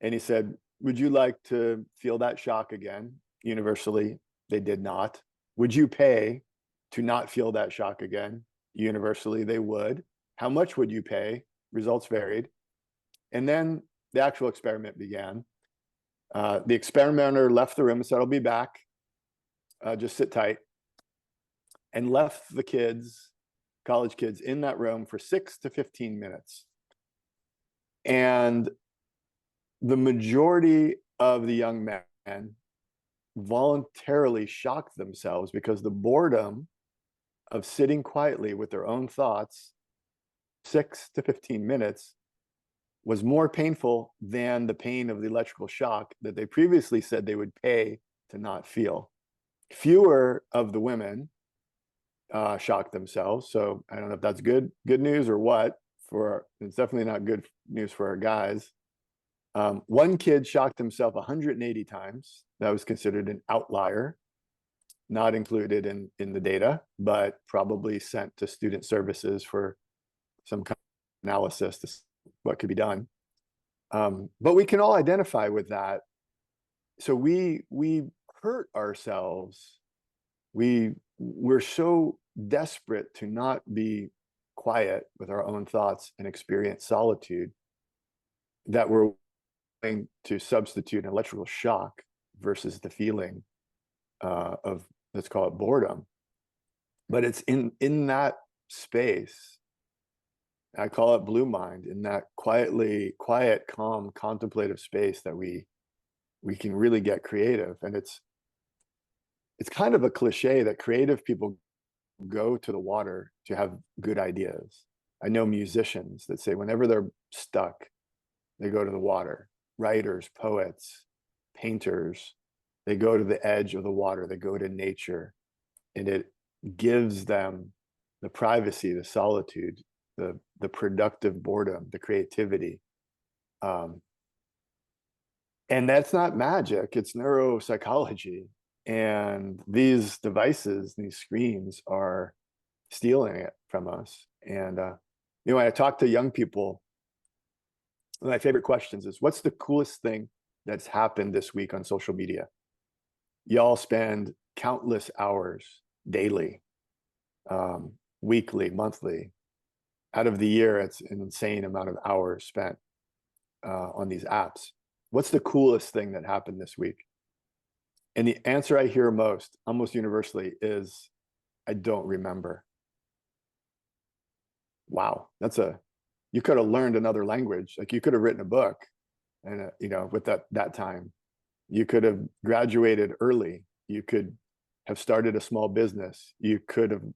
And he said, would you like to feel that shock again? Universally, they did not. Would you pay to not feel that shock again? Universally, they would. How much would you pay? Results varied. And then the actual experiment began. The experimenter left the room and said, I'll be back. Just sit tight. And left the kids, college kids, in that room for 6 to 15 minutes. And the majority of the young men voluntarily shocked themselves, because the boredom of sitting quietly with their own thoughts 6 to 15 minutes was more painful than the pain of the electrical shock that they previously said they would pay to not feel. Fewer of the women shocked themselves. So I don't know if that's good news or what. It's definitely not good news for our guys. One kid shocked himself 180 times. That was considered an outlier, not included in the data, but probably sent to student services for some kind of analysis to see what could be done. But we can all identify with that. So we hurt ourselves. We're so desperate to not be quiet with our own thoughts and experience solitude that we're willing to substitute an electrical shock versus the feeling of, let's call it, boredom. But it's in that space, I call it blue mind, in that quiet, calm, contemplative space that we can really get creative. And it's kind of a cliche that creative people go to the water to have good ideas. I know musicians that say whenever they're stuck, they go to the water. Writers, poets, painters, they go to the edge of the water, they go to nature, and it gives them the privacy, the solitude, the productive boredom, the creativity. And that's not magic, it's neuropsychology. And these devices, these screens, are stealing it from us. And when I talk to young people, one of my favorite questions is, what's the coolest thing that's happened this week on social media? Y'all spend countless hours daily, weekly, monthly. Out of the year, it's an insane amount of hours spent on these apps. What's the coolest thing that happened this week? And the answer I hear most, almost universally, is, I don't remember. Wow, you could have learned another language. Like, you could have written a book, and with that time, you could have graduated early. You could have started a small business. You could have been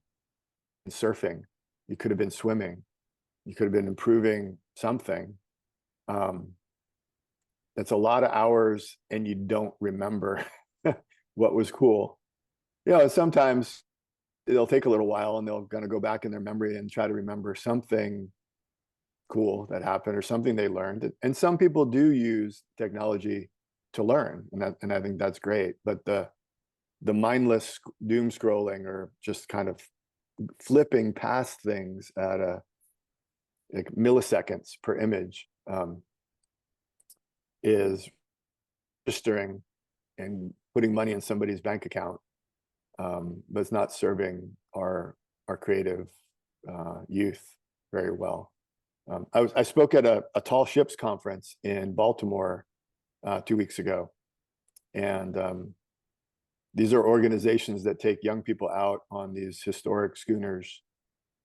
surfing. You could have been swimming. You could have been improving something. That's a lot of hours, and you don't remember what was cool. Sometimes it'll take a little while, and they're going to go back in their memory and try to remember something cool that happened or something they learned. And some people do use technology to learn, and I think that's great. But the mindless doom scrolling, or just kind of flipping past things at like milliseconds per image, is registering and putting money in somebody's bank account, but it's not serving our creative youth very well. I spoke at a tall ships conference in Baltimore 2 weeks ago, and these are organizations that take young people out on these historic schooners,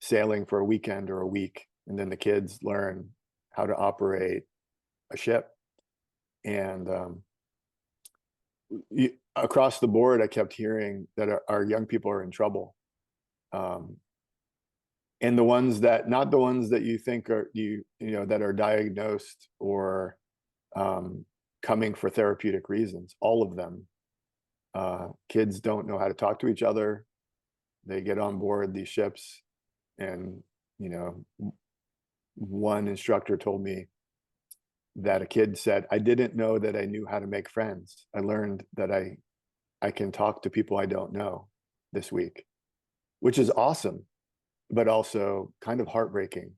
sailing for a weekend or a week, and then the kids learn how to operate a ship. And across the board, I kept hearing that our young people are in trouble. And the ones that, not the ones that you think are, that are diagnosed or coming for therapeutic reasons, all of them. Kids don't know how to talk to each other. They get on board these ships, and one instructor told me that a kid said, I didn't know that I knew how to make friends. I learned that I can talk to people I don't know this week, which is awesome, but also kind of heartbreaking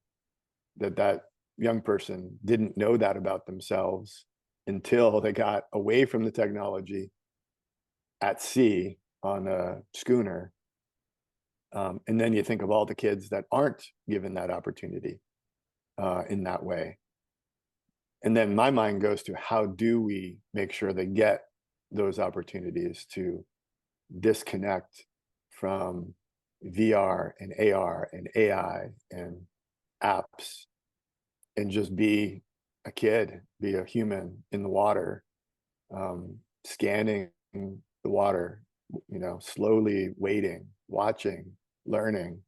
that young person didn't know that about themselves until they got away from the technology at sea on a schooner. And then you think of all the kids that aren't given that opportunity in that way. And then my mind goes to, how do we make sure they get those opportunities to disconnect from VR and AR and AI and apps, and just be a kid, be a human in the water, scanning the water, slowly waiting, watching, learning,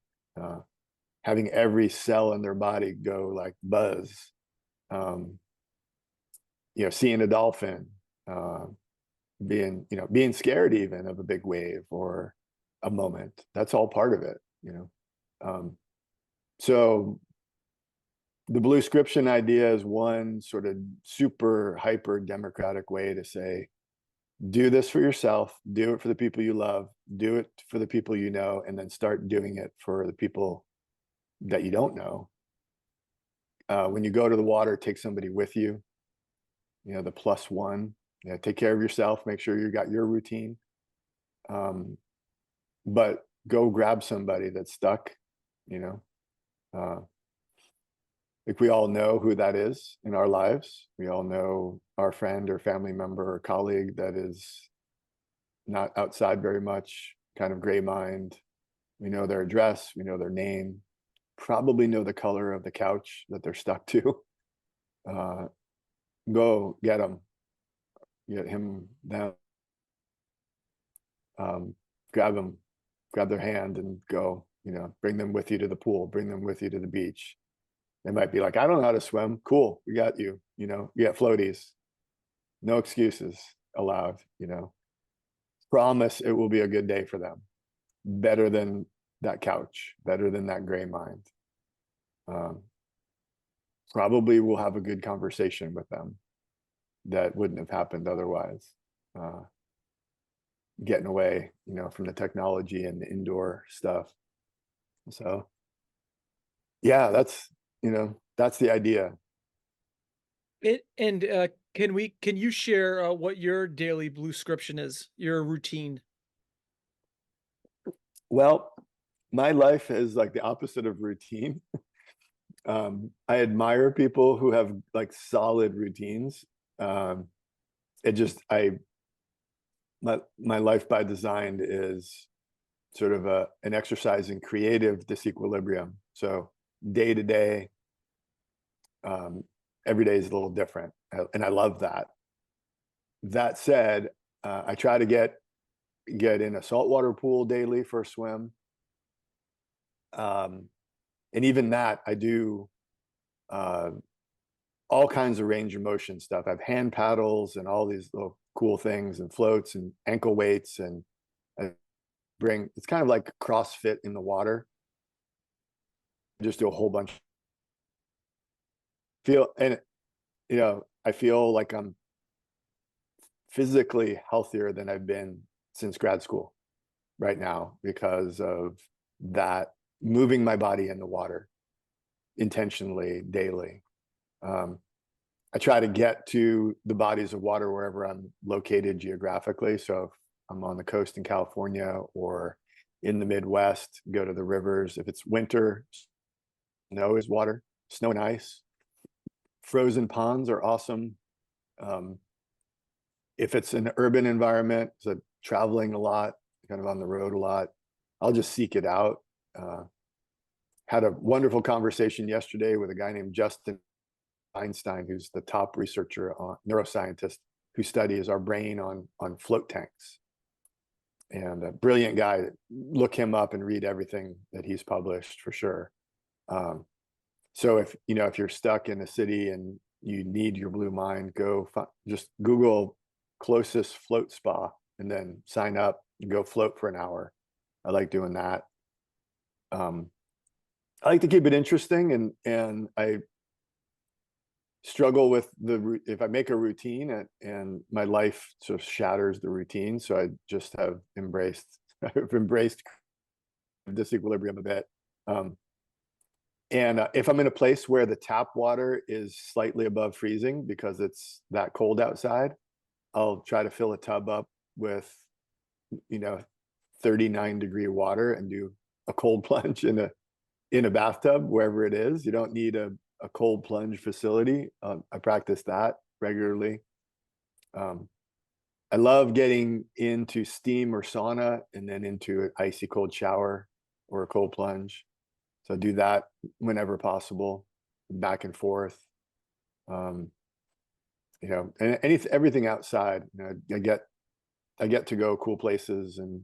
having every cell in their body go like buzz, seeing a dolphin, being scared even of a big wave or a moment. That's all part of it. you know. So the Bluescription idea is one sort of super hyper democratic way to say, do this for yourself, do it for the people you love, do it for the people you know, and then start doing it for the people that you don't know. When you go to the water, take somebody with you, the plus one. Take care of yourself, make sure you got your routine. But go grab somebody that's stuck, like we all know who that is in our lives. We all know our friend or family member or colleague that is not outside very much, kind of gray mind. We know their address, we know their name, probably know the color of the couch that they're stuck to. Go get them, get him, them, grab them, grab their hand and go, bring them with you to the pool, bring them with you to the beach. They might be like, I don't know how to swim. Cool, we got you, you got floaties. No excuses allowed, Promise it will be a good day for them. Better than that couch, better than that gray mind. Probably we'll have a good conversation with them that wouldn't have happened otherwise. Getting away, from the technology and the indoor stuff. So yeah, that's the idea.
Can you share what your daily Bluescription is, your routine?
Well, my life is like the opposite of routine. I admire people who have like solid routines. It just my life by design is sort of an exercise in creative disequilibrium. So day to day, every day is a little different, and I love that. That said, I try to get in a saltwater pool daily for a swim. And even that, I do all kinds of range of motion stuff. I have hand paddles and all these little cool things and floats and ankle weights, and I it's kind of like CrossFit in the water. Just do a whole bunch. I feel like I'm physically healthier than I've been since grad school right now because of that, moving my body in the water intentionally daily. I try to get to the bodies of water wherever I'm located geographically. So if I'm on the coast in California or in the Midwest, go to the rivers. If it's winter, snow is water, snow and ice. Frozen ponds are awesome. If it's an urban environment, so traveling a lot, kind of on the road a lot, I'll just seek it out. Had a wonderful conversation yesterday with a guy named Justin Einstein, who's the top researcher, neuroscientist, who studies our brain on float tanks. And a brilliant guy. Look him up and read everything that he's published for sure. So if you're stuck in a city and you need your blue mind, just Google closest float spa and then sign up and go float for an hour. I like doing that. I like to keep it interesting, and I struggle with if I make a routine and my life sort of shatters the routine. So I just have embraced disequilibrium a bit. And if I'm in a place where the tap water is slightly above freezing because it's that cold outside, I'll try to fill a tub up with 39-degree water and do a cold plunge in a bathtub wherever it is. You don't need a cold plunge facility. I practice that regularly. I love getting into steam or sauna and then into an icy cold shower or a cold plunge. So I do that whenever possible, back and forth. And everything outside. I get to go cool places, and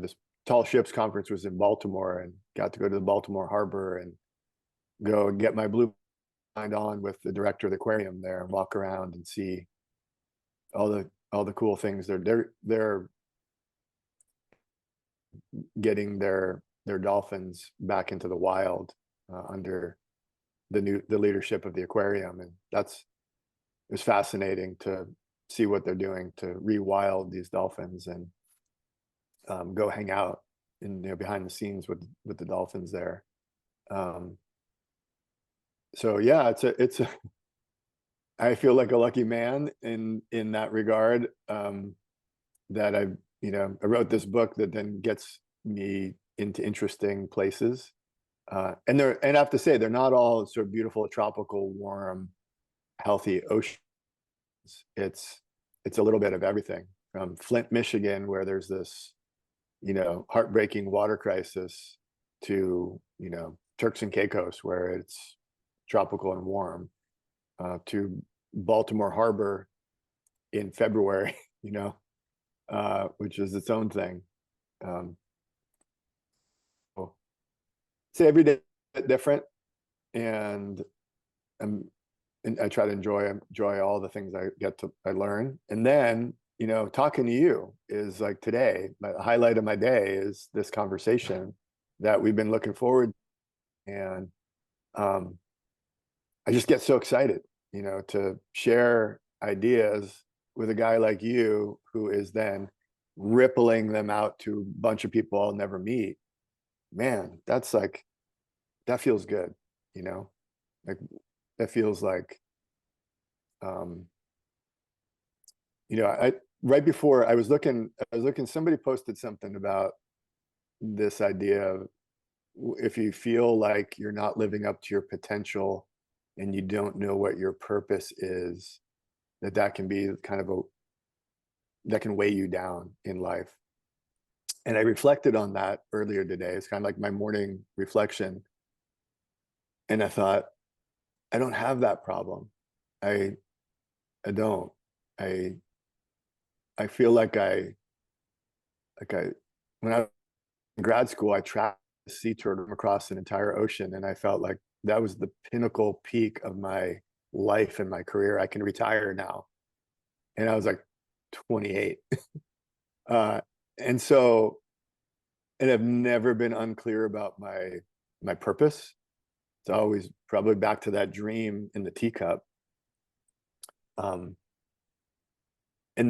this Tall Ships conference was in Baltimore, and got to go to the Baltimore Harbor and go and get my blue mind on with the director of the aquarium there and walk around and see all the cool things they're getting their their dolphins back into the wild under the leadership of the aquarium, and it was fascinating to see what they're doing to rewild these dolphins and go hang out in, behind the scenes with the dolphins there. So yeah, it's a I feel like a lucky man in that regard. That I wrote this book that then gets me into interesting places. And I have to say, they're not all sort of beautiful, tropical, warm, healthy oceans. It's a little bit of everything, from Flint, Michigan, where there's this, heartbreaking water crisis, to, Turks and Caicos, where it's tropical and warm, to Baltimore Harbor in February, which is its own thing. So every day different, and I try to enjoy all the things I learn. And then, talking to you is like today, the highlight of my day is this conversation that we've been looking forward to. And I just get so excited, to share ideas with a guy like you, who is then rippling them out to a bunch of people I'll never meet. Man, that feels good, like that feels like, I right before I was looking, somebody posted something about this idea of, if you feel like you're not living up to your potential and you don't know what your purpose is, that can be kind of that can weigh you down in life. And I reflected on that earlier today. It's kind of like my morning reflection. And I thought, I don't have that problem. I don't. I feel like when I was in grad school, I tracked a sea turtle across an entire ocean, and I felt like that was the pinnacle peak of my life and my career. I can retire now. And I was like 28. And so, and I've never been unclear about my purpose. It's always probably back to that dream in the teacup. And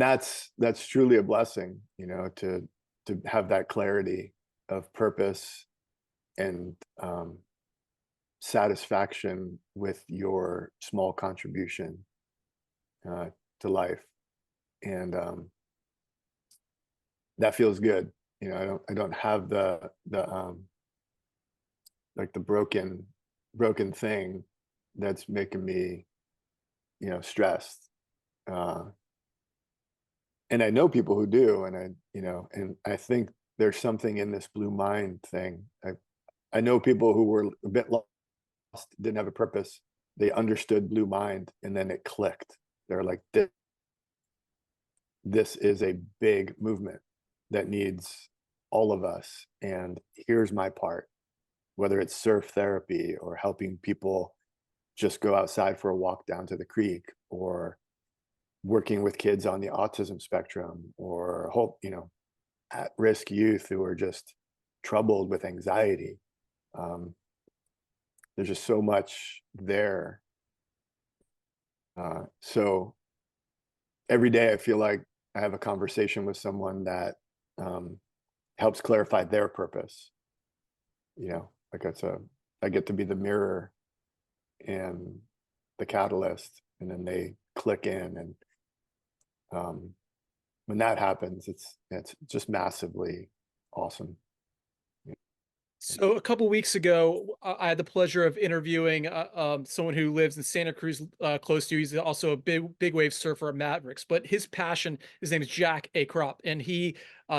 that's truly a blessing, to have that clarity of purpose and satisfaction with your small contribution to life. And that feels good. I don't have the like the broken thing that's making me, stressed. And I know people who do, and I think there's something in this blue mind thing. I know people who were a bit lost, didn't have a purpose. They understood blue mind, and then it clicked. They're like, this is a big movement that needs all of us, and here's my part, whether it's surf therapy or helping people just go outside for a walk down to the creek, or working with kids on the autism spectrum, or at-risk youth who are just troubled with anxiety. There's just so much there. So every day I feel like I have a conversation with someone that helps clarify their purpose. Like I get to be the mirror and the catalyst, and then they click in. And when that happens, it's just massively awesome.
So a couple weeks ago, I had the pleasure of interviewing someone who lives in Santa Cruz, close to you. He's also a big wave surfer at Mavericks, but his passion, his name is Jack A. Crop, and he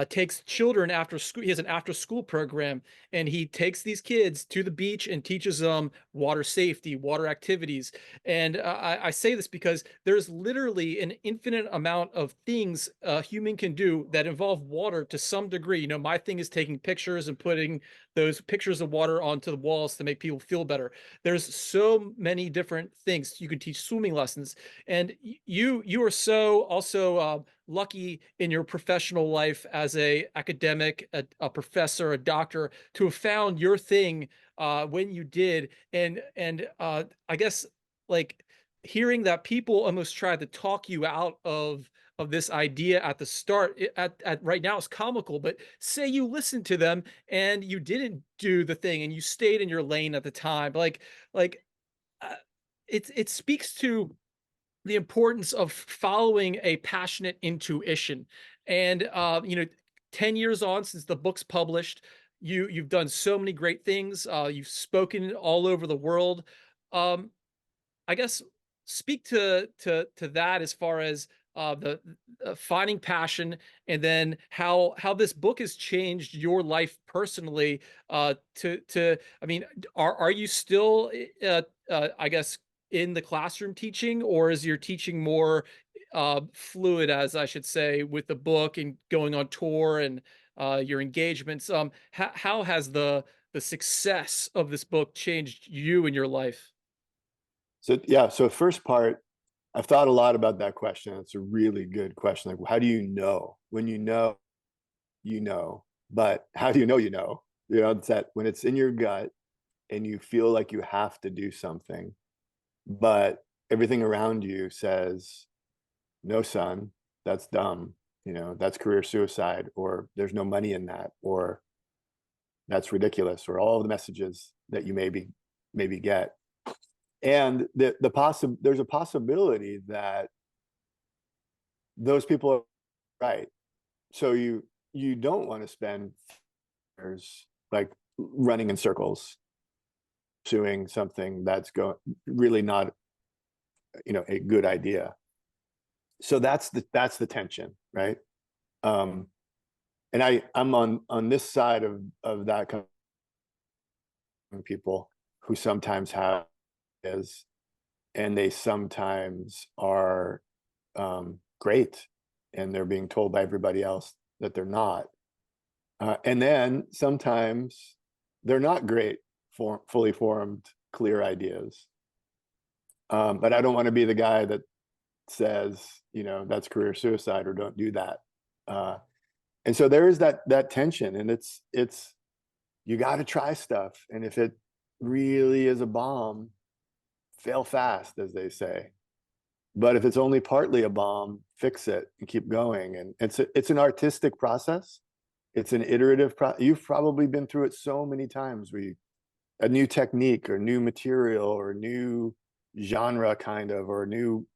takes children after school. He has an after school program, and he takes these kids to the beach and teaches them water safety, water activities. And I say this because there's literally an infinite amount of things a human can do that involve water to some degree. My thing is taking pictures and putting those pictures of water onto the walls to make people feel better. There's so many different things. You can teach swimming lessons, and you are so also lucky in your professional life as a academic, a professor, a doctor, to have found your thing when you did. And I guess, like, hearing that people almost tried to talk you out of this idea at the start, at right now is comical, but say you listened to them and you didn't do the thing and you stayed in your lane at the time, like uh, it speaks to the importance of following a passionate intuition. And 10 years on since the book's published, you've done so many great things. You've spoken all over the world. um I guess, speak to that as far as the finding passion, and then how this book has changed your life personally. To I mean, are you still, I guess, in the classroom teaching, or is your teaching more fluid, as I should say, with the book and going on tour and your engagements? How has the success of this book changed you in your life?
So yeah, so first part, I've thought a lot about that question. It's a really good question. Like, how do you know? When you know, you know. But how do you know you know? You know, it's that when it's in your gut and you feel like you have to do something, but everything around you says, no, son, that's dumb. You know, that's career suicide, or there's no money in that, or that's ridiculous, or all the messages that you maybe get. And there's a possibility that those people are right. So you don't want to spend years like running in circles, pursuing something that's really not, a good idea. So that's the tension, right? Um, and I'm on this side of that kind of people who sometimes have is, and they sometimes are great, and they're being told by everybody else that they're not. And then sometimes they're not great for fully formed, clear ideas. But I don't want to be the guy that says, that's career suicide or don't do that. And so there is that tension, and it's you got to try stuff, and if it really is a bomb, fail fast, as they say. But if it's only partly a bomb, fix it and keep going. And it's an artistic process. It's an iterative process. You've probably been through it so many times where a new technique or new material or new genre kind of, or a new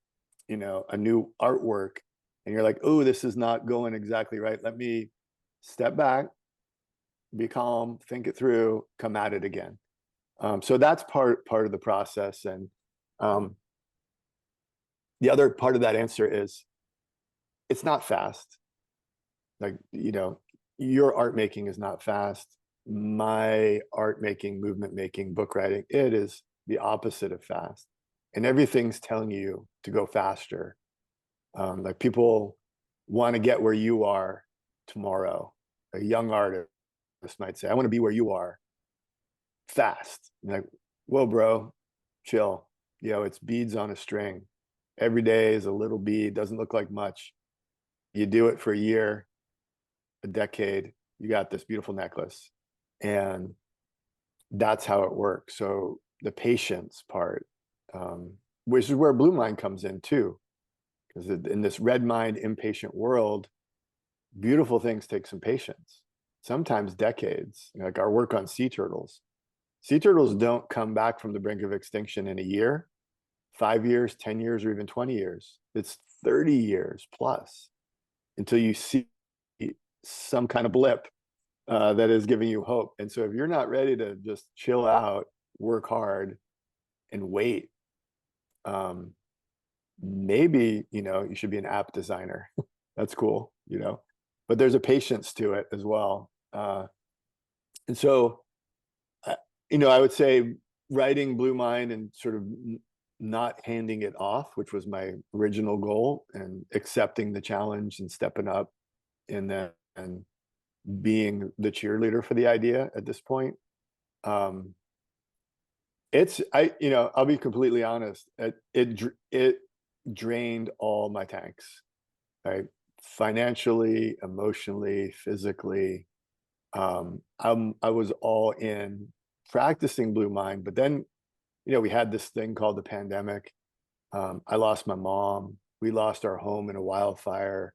artwork. And you're like, oh, this is not going exactly right. Let me step back, be calm, think it through, come at it again. So that's part of the process. And um, the other part of that answer is it's not fast. Like, your art making is not fast. My art making, movement making, book writing, it is the opposite of fast. And everything's telling you to go faster. Like, people want to get where you are tomorrow. A young artist might say, I want to be where you are fast. You're like, whoa, bro, chill. It's beads on a string. Every day is a little bead, doesn't look like much. You do it for a year, a decade, you got this beautiful necklace. And that's how it works. So the patience part, which is where Blue Mind comes in too, because in this red mind, impatient world, beautiful things take some patience, sometimes decades. Like our work on sea turtles. Sea turtles don't come back from the brink of extinction in a year, 5 years, 10 years, or even 20 years. It's 30 years plus until you see some kind of blip that is giving you hope. And so if you're not ready to just chill out, work hard, and wait, maybe, you should be an app designer. That's cool, but there's a patience to it as well. And so, I would say writing Blue Mind and sort of not handing it off, which was my original goal, and accepting the challenge and stepping up, and then being the cheerleader for the idea at this point. I'll be completely honest. It drained all my tanks, right? financially, emotionally, physically. I was all in practicing Blue Mind, but then, we had this thing called the pandemic. I lost my mom. We lost our home in a wildfire.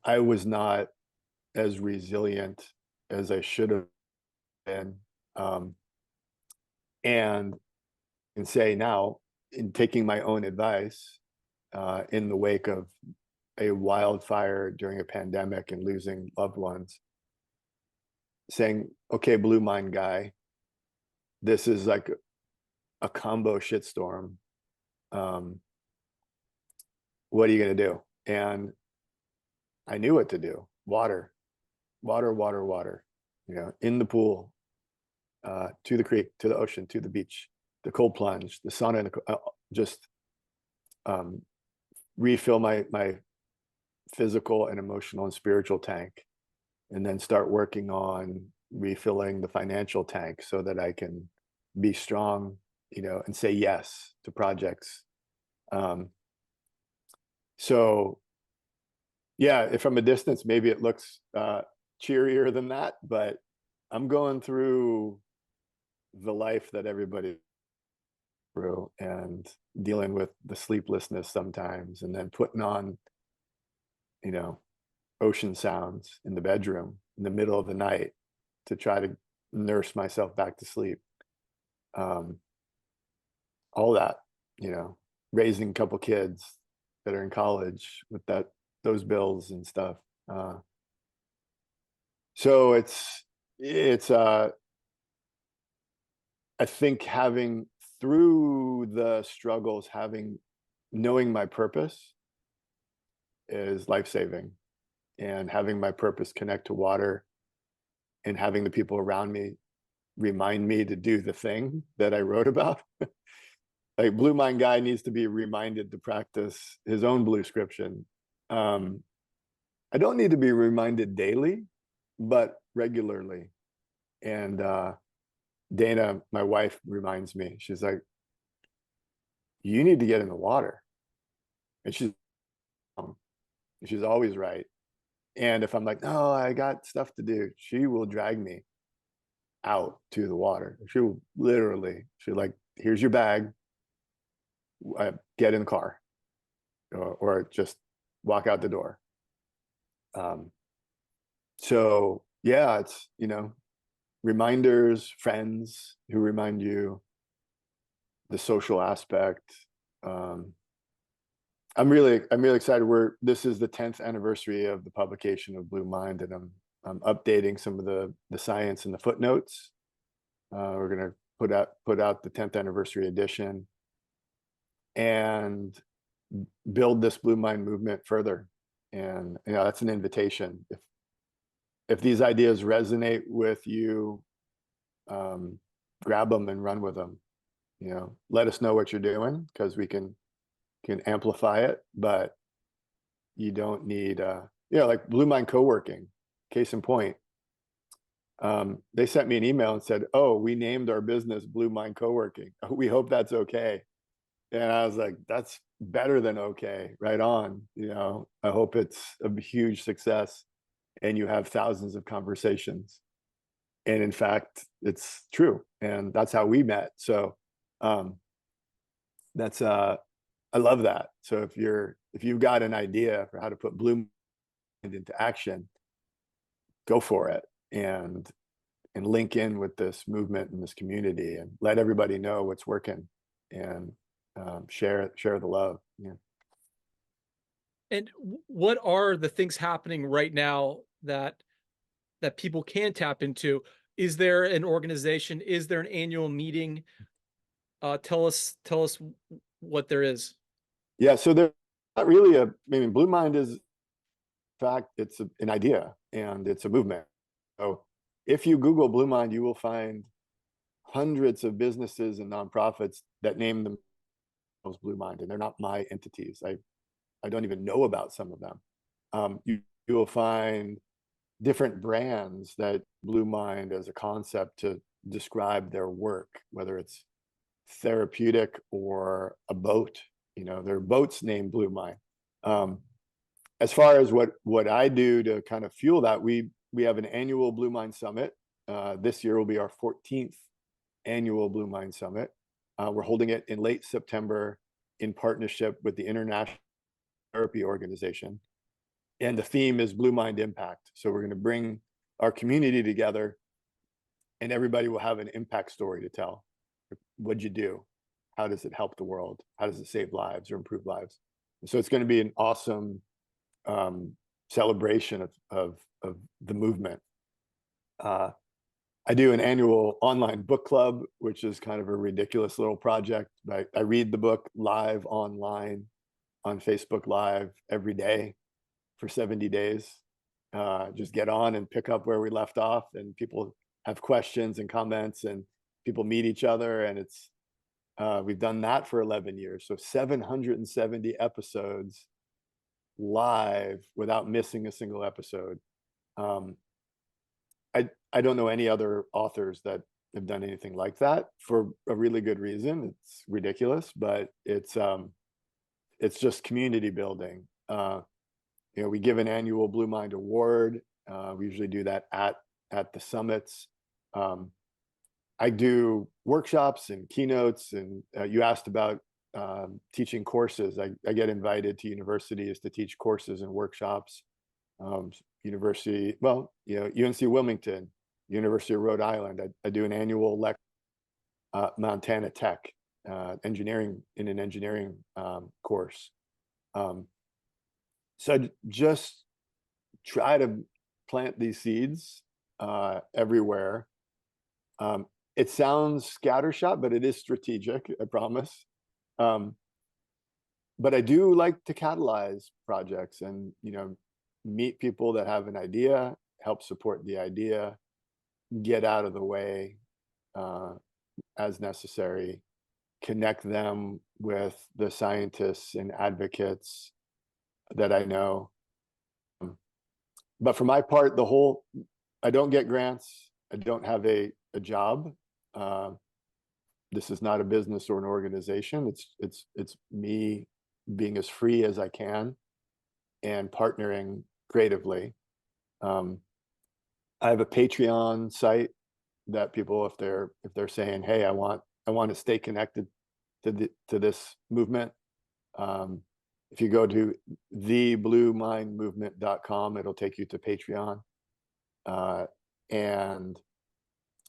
I was not as resilient as I should have been. Um, and say now, in taking my own advice, in the wake of a wildfire during a pandemic and losing loved ones, saying, okay, Blue Mind guy, this is like a combo shitstorm. What are you going to do? And I knew what to do. Water, water, water, water, in the pool, to the creek, to the ocean, to the beach, the cold plunge, the sauna, and just refill my physical and emotional and spiritual tank, and then start working on refilling the financial tank so that I can be strong, and say yes to projects. So yeah, if from a distance, maybe it looks cheerier than that, but I'm going through the life that everybody through, and dealing with the sleeplessness sometimes, and then putting on, ocean sounds in the bedroom in the middle of the night to try to nurse myself back to sleep. All that, raising a couple kids that are in college with those bills and stuff. So it's I think having, through the struggles, knowing my purpose is life-saving, and having my purpose connect to water, and having the people around me remind me to do the thing that I wrote about. Like, Blue Mind guy needs to be reminded to practice his own Bluescription. I don't need to be reminded daily, but regularly. And Dana, my wife, reminds me. She's like, you need to get in the water. And she's always right. And if I'm like, no, I got stuff to do, she will drag me out to the water. She'll like, here's your bag, get in the car, or just walk out the door. So yeah, it's, reminders, friends who remind you, the social aspect. I'm really excited. This is the 10th anniversary of the publication of Blue Mind, and I'm updating some of the science and the footnotes. We're going to put out the 10th anniversary edition, and build this Blue Mind movement further. And that's an invitation. If these ideas resonate with you, grab them and run with them. Let us know what you're doing, because we can amplify it. But you don't need like Blue Mind co-working, case in point. They sent me an email and said, oh, we named our business Blue Mind Co-working. We hope that's okay. And I was like, that's better than okay. Right on. I hope it's a huge success and you have thousands of conversations. And in fact, it's true. And that's how we met. So that's I love that. So if you've got an idea for how to put Blue Mind into action, go for it, and link in with this movement and this community, and let everybody know what's working, and share the love. Yeah.
And what are the things happening right now that people can tap into? Is there an organization? Is there an annual meeting? Tell us what there is.
Yeah, so there's not really Blue Mind is, in fact, it's an idea, and it's a movement. So if you Google Blue Mind, you will find hundreds of businesses and nonprofits that name themselves Blue Mind, and they're not my entities. I don't even know about some of them. You will find different brands that Blue Mind as a concept to describe their work, whether it's therapeutic or a boat. There are boats named Blue Mind. as far as what I do to kind of fuel that, we have an annual Blue Mind Summit. This year will be our 14th annual Blue Mind Summit. We're holding it in late September in partnership with the International Therapy Organization. And the theme is Blue Mind Impact. So we're going to bring our community together, and everybody will have an impact story to tell. What'd you do? How does it help the world? How does it save lives or improve lives? So it's going to be an awesome celebration of the movement. I do an annual online book club, which is kind of a ridiculous little project. I read the book live online on Facebook Live every day for 70 days. Just get on and pick up where we left off, and people have questions and comments, and people meet each other. And it's we've done that for 11 years. So 770 episodes live without missing a single episode. I don't know any other authors that have done anything like that, for a really good reason. It's ridiculous, but it's just community building. We give an annual Blue Mind Award. We usually do that at the summits. I do workshops and keynotes, and you asked about teaching courses. I get invited to universities to teach courses and workshops. UNC Wilmington, University of Rhode Island. I do an annual lecture, Montana Tech, engineering course. So I just try to plant these seeds everywhere. It sounds scattershot, but it is strategic, I promise. But I do like to catalyze projects and, meet people that have an idea, help support the idea, get out of the way as necessary, connect them with the scientists and advocates that I know. But for my part, I don't get grants. I don't have a job. This is not a business or an organization. It's me being as free as I can and partnering creatively. I have a Patreon site that people, if they're saying, hey, I want to stay connected to this movement, if you go to thebluemindmovement.com, it'll take you to Patreon, and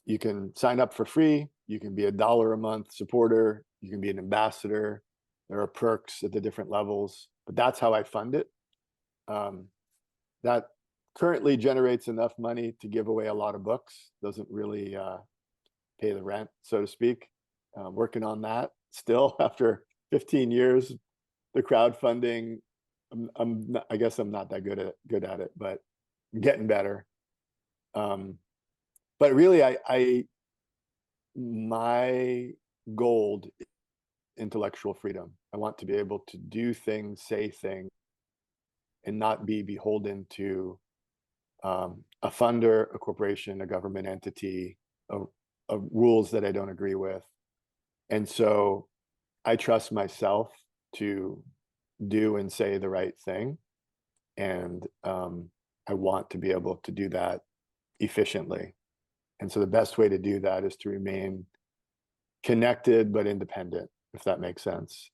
you can sign up for free. You can be $1 a month supporter. You can be an ambassador. There are perks at the different levels, but that's how I fund it. That currently generates enough money to give away a lot of books. Doesn't really pay the rent, so to speak. Working on that still after 15 years. The crowdfunding, I guess I'm not that good at it, but I'm getting better. But really, my goal is intellectual freedom. I want to be able to do things, say things, and not be beholden to a funder, a corporation, a government entity, rules that I don't agree with. And so I trust myself to do and say the right thing. And I want to be able to do that efficiently. And so the best way to do that is to remain connected but independent, if that makes sense.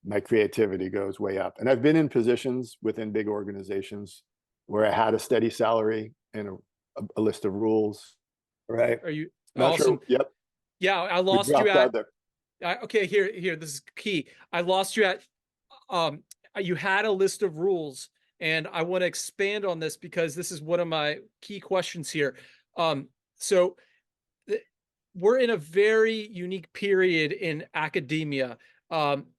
My creativity goes way up. And I've been in positions within big organizations where I had a steady salary and a list of rules. Right.
Are you
Not
awesome?
sure. Yep.
Yeah, I
We
lost you
dropped out
at.
there.
Okay, here. This is key. I lost you at. You had a list of rules, and I want to expand on this because this is one of my key questions here. So we're in a very unique period in academia.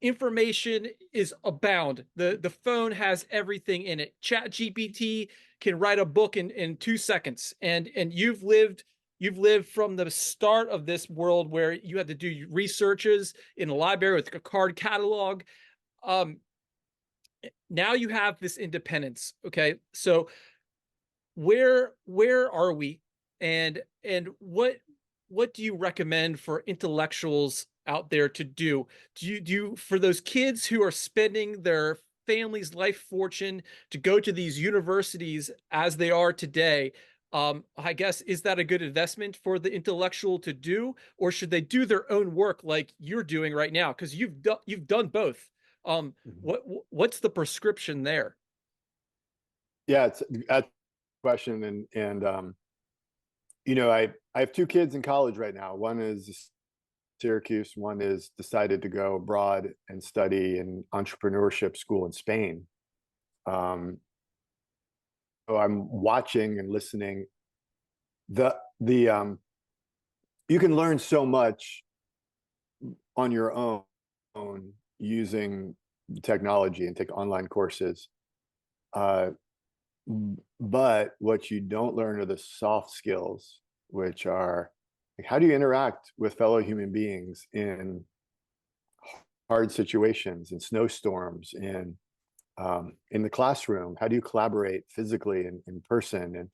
Information is abound. The phone has everything in it. Chat GPT can write a book in 2 seconds, and you've lived from the start of this world where you had to do researches in a library with a card catalog. Now you have this independence. Okay, so where are we, and what do you recommend for intellectuals out there to do? Do you for those kids who are spending their family's life fortune to go to these universities as they are today, I guess, is that a good investment for the intellectual to do, or should they do their own work like you're doing right now? Because you've done both.
Mhm.
What's the prescription there?
Yeah, it's a question, and I have two kids in college right now. One is Syracuse, one is decided to go abroad and study an entrepreneurship school in Spain. Um, so I'm watching and listening. The you can learn so much on your own using technology and take online courses. Uh, but what you don't learn are the soft skills, which are like, how do you interact with fellow human beings in hard situations, in snowstorms, in the classroom? How do you collaborate physically and in person? And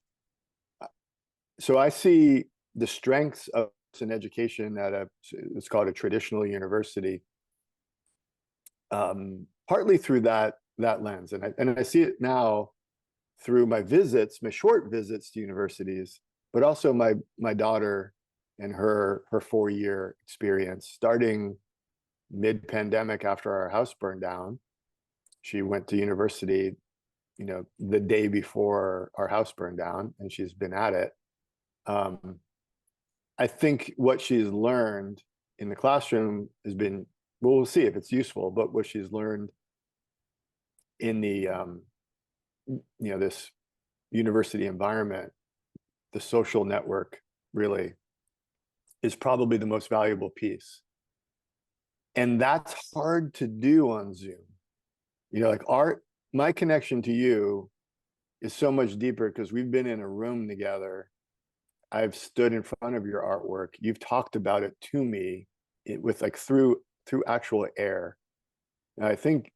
so I see the strengths of an education at it's called a traditional university, partly through that lens, and I see it now through my visits, my short visits to universities, but also my daughter and her 4-year experience. Starting mid-pandemic after our house burned down, she went to university, the day before our house burned down, and she's been at it. Um, I think what she's learned in the classroom has been, well, we'll see if it's useful, but what she's learned in the this university environment, the social network, really is probably the most valuable piece. And that's hard to do on Zoom. Like my connection to you is so much deeper because we've been in a room together. I've stood in front of your artwork. You've talked about it to me with like through actual air. And I think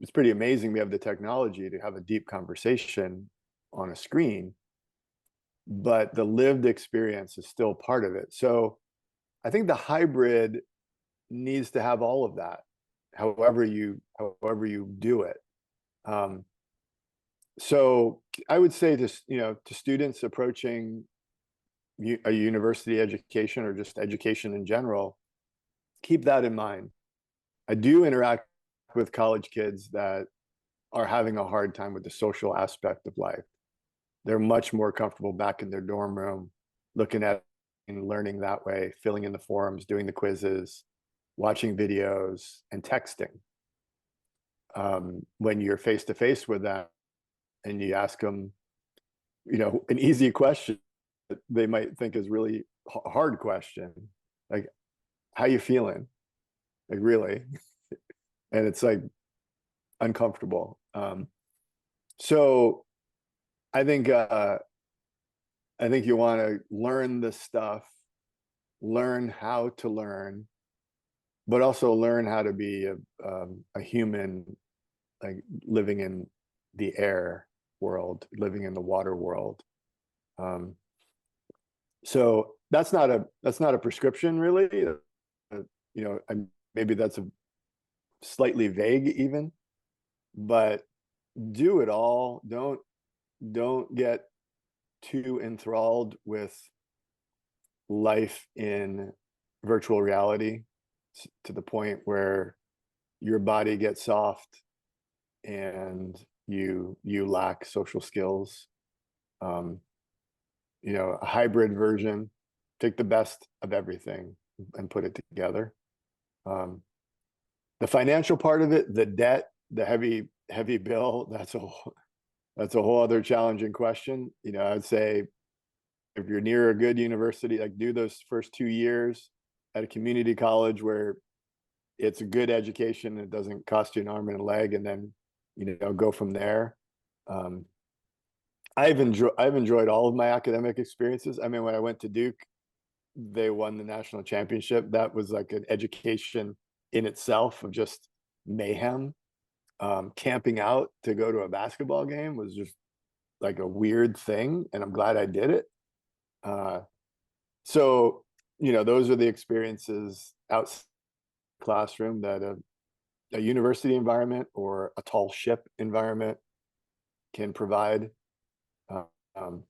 it's pretty amazing we have the technology to have a deep conversation on a screen, but the lived experience is still part of it. So I think the hybrid needs to have all of that, however you do it. Um, so I would say to students approaching a university education or just education in general, keep that in mind. I do interact with college kids that are having a hard time with the social aspect of life. They're much more comfortable back in their dorm room, looking at and learning that way, filling in the forums, doing the quizzes, watching videos, and texting. When you're face to face with them and you ask them, an easy question that they might think is really hard question, like, how you feeling? Like, really? And it's like uncomfortable. So I think you want to learn this stuff, learn how to learn, but also learn how to be a human, like living in the air world, living in the water world. So that's not a prescription, really. Maybe that's a slightly vague even, but do it all. Don't get too enthralled with life in virtual reality to the point where your body gets soft and you lack social skills. A hybrid version, take the best of everything and put it together. The financial part of it, the debt, the heavy bill, that's a whole other challenging question. I'd say if you're near a good university, like do those first 2 years at a community college where it's a good education and it doesn't cost you an arm and a leg, and then go from there. I've enjoyed all of my academic experiences. I mean, when I went to Duke, they won the national championship. That was like an education in itself of just mayhem. Camping out to go to a basketball game was just like a weird thing, and I'm glad I did it. So those are the experiences outside the classroom that have a university environment or a tall ship environment can provide. Uh, um,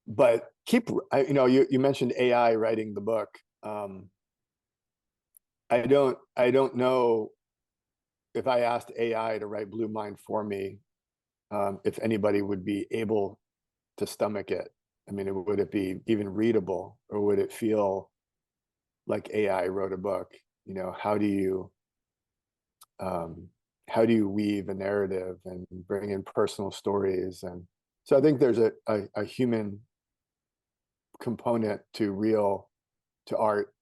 but you mentioned AI writing the book. I don't know if I asked AI to write Blue Mind for me, if anybody would be able to stomach it. I mean, would it be even readable, or would it feel like AI wrote a book? Um, how do you weave a narrative and bring in personal stories? And so I think there's a human component to art.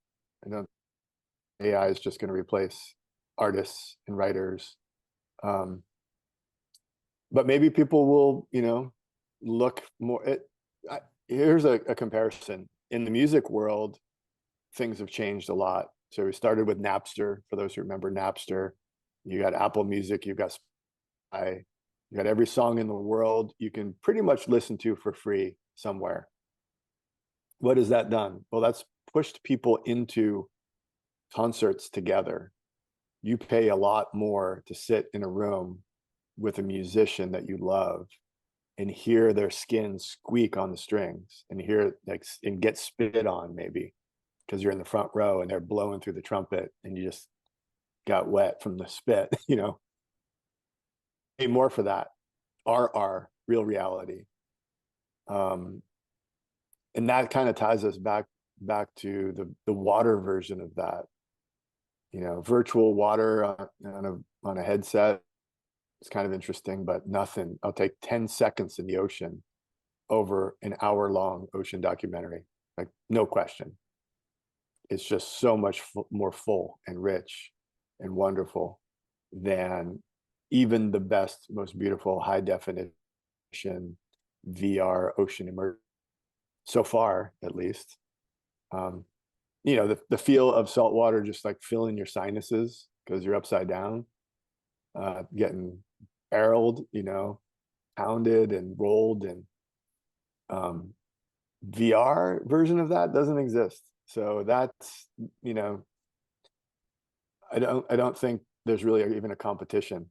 I don't AI is just going to replace artists and writers. Um, but maybe people will, look more at, here's a comparison. In the music world, things have changed a lot. So we started with Napster, for those who remember Napster. You got Apple Music, you've got Spotify, you got every song in the world you can pretty much listen to for free somewhere. What has that done? Well, that's pushed people into concerts together. You pay a lot more to sit in a room with a musician that you love and hear their skin squeak on the strings and hear like and get spit on, maybe because you're in the front row and they're blowing through the trumpet and you just got wet from the spit. Pay more for that. Our real reality. And that kind of ties us back to the water version of that. Virtual water on a headset. It's kind of interesting, but nothing. I'll take 10 seconds in the ocean over an hour-long ocean documentary. Like, no question. It's just so much more full and rich and wonderful than even the best, most beautiful high definition VR ocean immersion, so far, at least. The feel of salt water just like filling your sinuses because you're upside down, getting barreled, pounded and rolled, and VR version of that doesn't exist. So that's, I don't think there's really even a competition.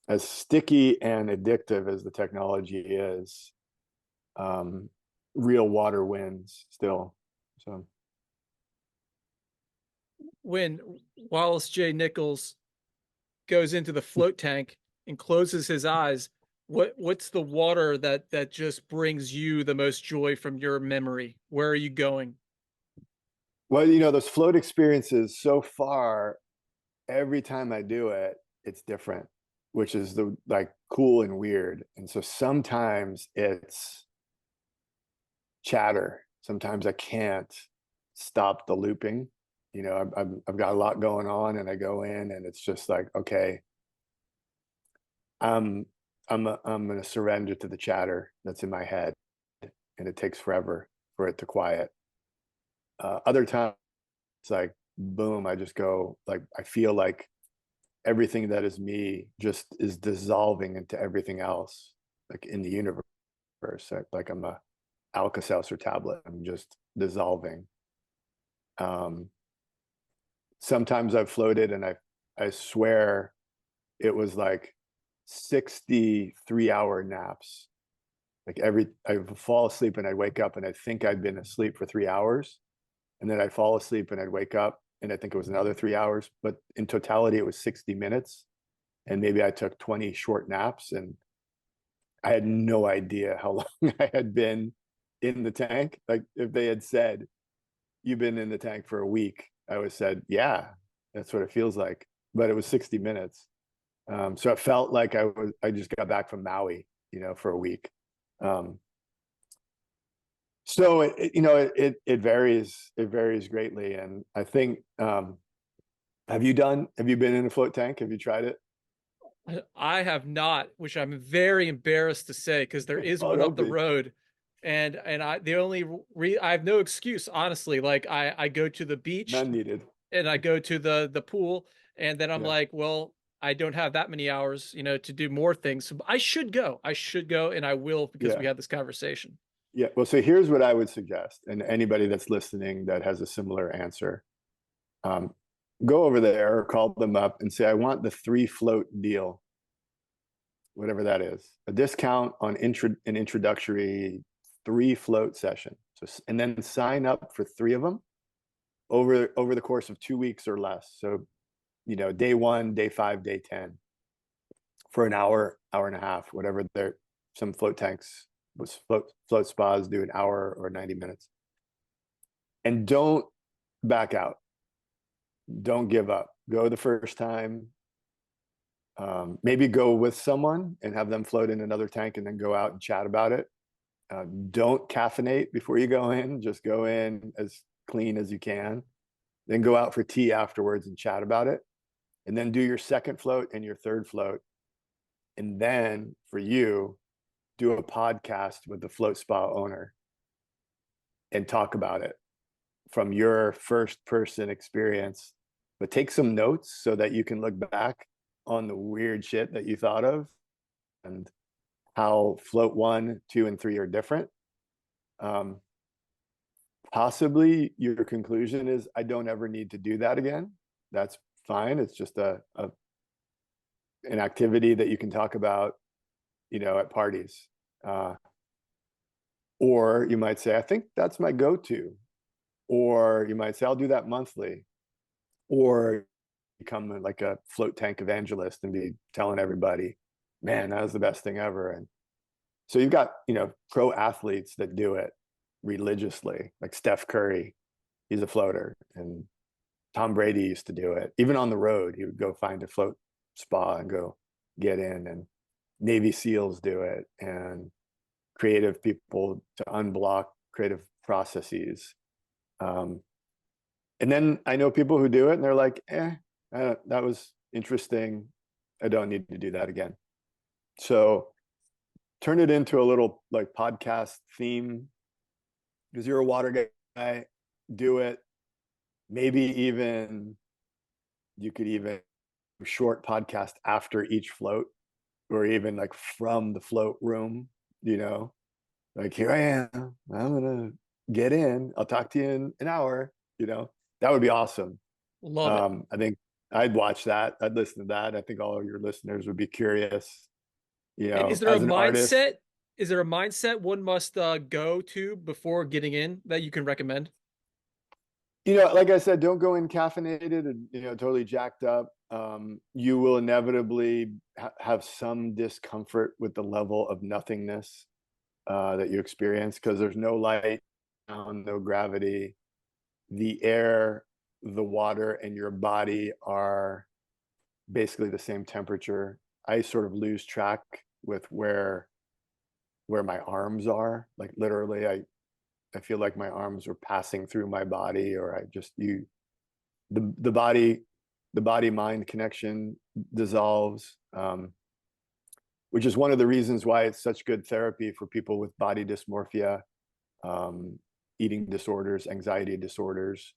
As sticky and addictive as the technology is, real water wins still. So
When Wallace J. Nichols goes into the float tank and closes his eyes, what's the water that just brings you the most joy from your memory? Where are you going?
well, those float experiences so far, every time I do it, it's different, which is the like cool and weird. And so sometimes it's chatter. Sometimes I can't stop the looping. I've got a lot going on, and I go in, and it's just like, okay, I'm I'm going to surrender to the chatter that's in my head, and it takes forever for it to quiet. Other times, it's like boom, I just go like I feel like everything that is me just is dissolving into everything else, like in the universe. Like I'm a Alka-Seltzer tablet. I'm just dissolving. Um, Sometimes I've floated, and I swear it was like 63-hour naps. Like I would fall asleep and I'd wake up and I think I'd been asleep for 3 hours, and then I'd fall asleep and I'd wake up and I think it was another 3 hours. But in totality, it was 60 minutes, and maybe I took 20 short naps, and I had no idea how long I had been in the tank. Like if they had said, "You've been in the tank for a week," I would have said, "Yeah, that's what it feels like." But it was 60 minutes. So it felt like I just got back from Maui, for a week. Um, so it varies greatly. And I think, have you been in a float tank? Have you tried it?
I have not, which I'm very embarrassed to say because there is
Oh,
one up
don't
the
be.
road, and I have no excuse, honestly. Like I go to the beach
None needed.
and I go to the pool, and then I'm
Yeah.
like, well, I don't have that many hours, to do more things. So I should go. I should go, and I will because we
Yeah.
had this conversation.
Yeah. Well, so here's what I would suggest, and anybody that's listening that has a similar answer. Um, go over there or call them up and say, I want the 3-float deal, whatever that is, a discount on an introductory 3-float session. So, and then sign up for 3 of them over the course of 2 weeks or less. So, day 1, day 5, day 10, for an hour, hour and a half, whatever. Some float tanks, float spas do an hour or 90 minutes. And don't back out. Don't give up. Go the first time. Maybe go with someone and have them float in another tank and then go out and chat about it. Don't caffeinate before you go in. Just go in as clean as you can. Then go out for tea afterwards and chat about it. And then do your second float and your third float. And then for you, do a podcast with the float spa owner and talk about it from your first person experience. But take some notes so that you can look back on the weird shit that you thought of and how float 1, 2, and 3 are different. Possibly your conclusion is, I don't ever need to do that again. That's fine. It's just an activity that you can talk about, at parties. Or you might say, I think that's my go-to. Or you might say, I'll do that monthly. Or become like a float tank evangelist and be telling everybody, man, that was the best thing ever. And so you've got, pro athletes that do it religiously, like Steph Curry, he's a floater, and Tom Brady used to do it. Even on the road, he would go find a float spa and go get in, and Navy SEALs do it, and creative people to unblock creative processes. And then I know people who do it and they're like, that was interesting. I don't need to do that again. So turn it into a little like podcast theme, because you're a water guy, do it. Maybe even you could even short podcast after each float, or even like from the float room, like, here I am, I'm gonna get in, I'll talk to you in an hour, that would be awesome.
Love it.
I think I'd watch that. I'd listen to that. I think all of your listeners would be curious.
And is there a
As an artist,
mindset? Is there a mindset one must go to before getting in that you can recommend?
like I said, don't go in caffeinated and totally jacked up. You will inevitably have some discomfort with the level of nothingness that you experience, because there's no light, no gravity. The air, the water, and your body are basically the same temperature. I sort of lose track with where my arms are. Like literally, I feel like my arms are passing through my body, or the body mind connection dissolves, which is one of the reasons why it's such good therapy for people with body dysmorphia, eating disorders, anxiety disorders.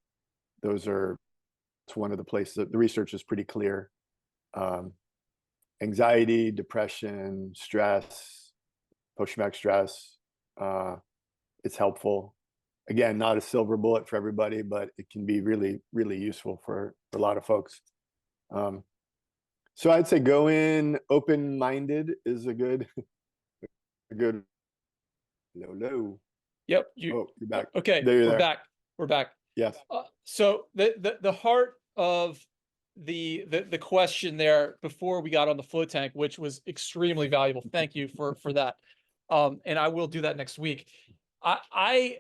It's one of the places that the research is pretty clear. Anxiety, depression, stress, post-traumatic stress, it's helpful. Again, not a silver bullet for everybody, but it can be really, really useful for a lot of folks. So I'd say go in open-minded is a good. Low.
Yep.
You're back.
Okay.
There, you're
We're
there.
back. We're back.
Yes.
So the heart of the question there before we got on the float tank, which was extremely valuable. Thank you for that. And I will do that next week. I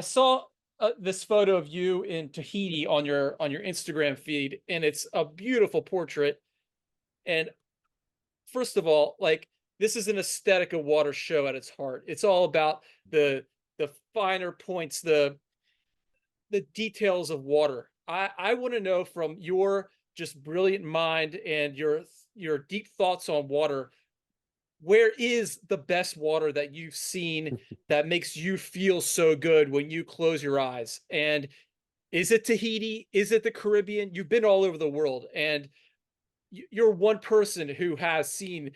saw this photo of you in Tahiti on your Instagram feed, and it's a beautiful portrait. And first of all, like, this is an aesthetic of water show at its heart. It's all about the finer points, the details of water. I want to know from your just brilliant mind and your deep thoughts on water, where is the best water that you've seen that makes you feel so good when you close your eyes? And is it Tahiti? Is it the Caribbean? You've been all over the world, and you're one person who has seen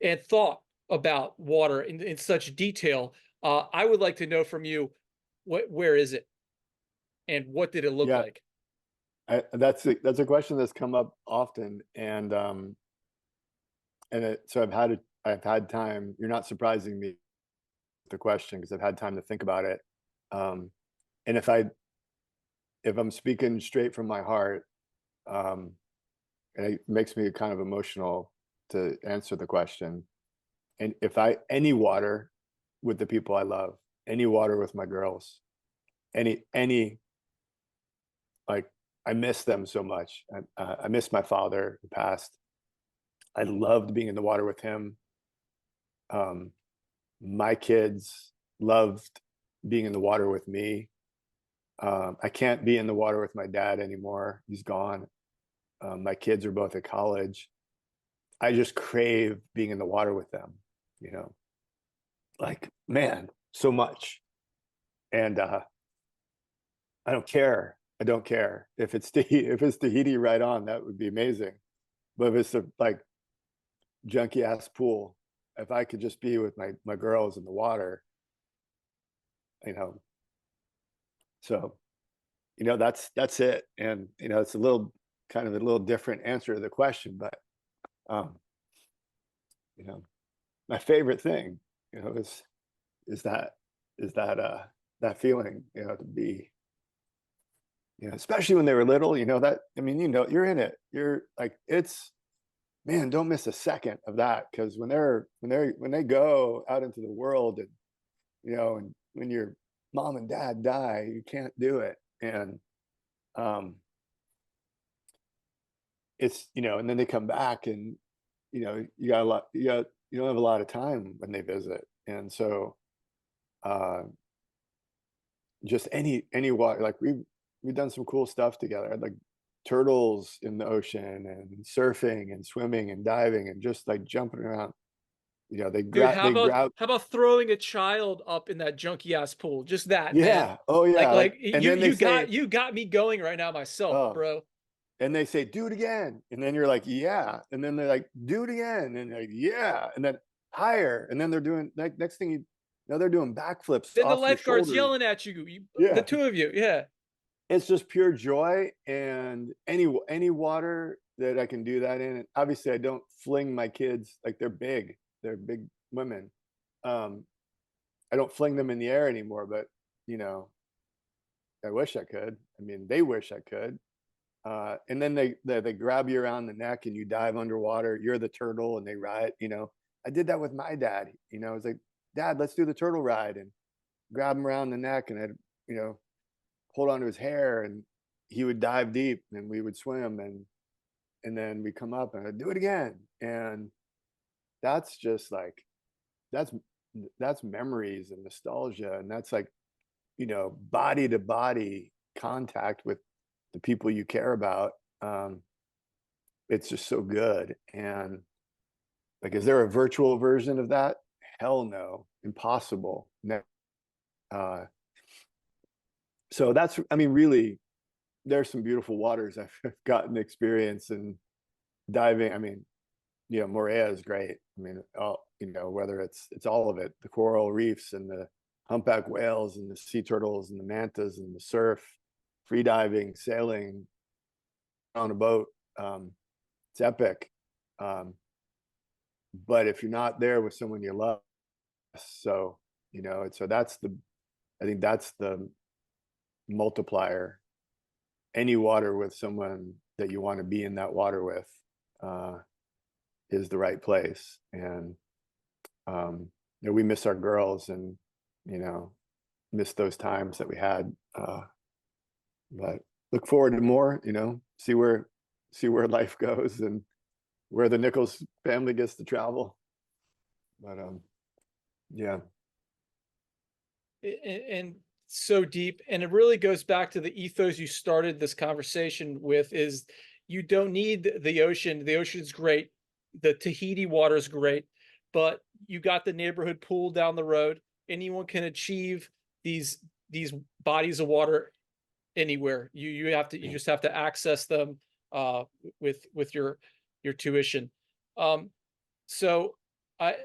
and thought about water in such detail. I would like to know from you, where is it? And what did it look
Yeah.
like?
That's a question that's come up often, so I've had time. You're not surprising me with the question because I've had time to think about it. Um, and if I'm speaking straight from my heart, um, and it makes me kind of emotional to answer the question. And if I any water with the people I love, any water with my girls, any like I miss them so much. I miss my father who passed. I loved being in the water with him. Um, my kids loved being in the water with me. I can't be in the water with my dad anymore. He's gone. My kids are both at college. I just crave being in the water with them, you know, like, man, so much. And I don't care. I don't care if it's if it's Tahiti right on, that would be amazing. But if it's a like junky ass pool, if I could just be with my girls in the water, you know. So, that's it. And it's a little kind of a little different answer to the question, but um, you know, my favorite thing, is that that feeling, to be, especially when they were little, that I mean, you're in it. You're like, it's man, don't miss a second of that, because when they go out into the world, and and when your mom and dad die, you can't do it. And um it's and then they come back, and you got a lot, you don't have a lot of time when they visit. And so uh just any water, like we've done some cool stuff together, like turtles in the ocean, and surfing and swimming and diving and just like jumping around.
Dude,
They grab.
how about throwing a child up in that junky ass pool? Just that, man.
Yeah, oh yeah,
Like
and then they say,
you got me going right now myself,
oh,
bro.
and they say, do it again. And then you're like, yeah. And then they're like, do it again. And like, yeah. And then higher. And then they're doing, like, next thing they're doing backflips
Then the
off your
lifeguard's
shoulders.
yelling at you, the
Yeah.
two of you. Yeah.
It's just pure joy. And any water that I can do that in. And obviously I don't fling my kids, like they're big women. Um, I don't fling them in the air anymore, but I wish I could. I mean, they wish I could. And then they grab you around the neck and you dive underwater. You're the turtle and they ride. I did that with my dad. It's like, Dad, let's do the turtle ride, and grab him around the neck, and I'd hold on to his hair, and he would dive deep, and we would swim, and then we come up and I'd do it again. And that's just like that's that's memories and nostalgia, and that's like body to body contact with the people you care about. It's just so good. And like, is there a virtual version of that? Hell no, impossible. Uh, so that's, I mean, really, there's some beautiful waters I've gotten experience in diving. I mean, Morea is great. I mean, whether it's all of it, the coral reefs and the humpback whales and the sea turtles and the mantas and the surf, free diving, sailing on a boat. It's epic. Um, but if you're not there with someone you love, so so I think that's the multiplier. Any water with someone that you want to be in that water with uh, is the right place. And we miss our girls, and miss those times that we had. But look forward to more. See where life goes, and where the Nichols family gets to travel. But yeah.
And so deep, and it really goes back to the ethos you started this conversation with, is you don't need the ocean. The ocean's great, the Tahiti water is great, but you got the neighborhood pool down the road. Anyone can achieve these bodies of water anywhere. You just have to access them with your tuition. So I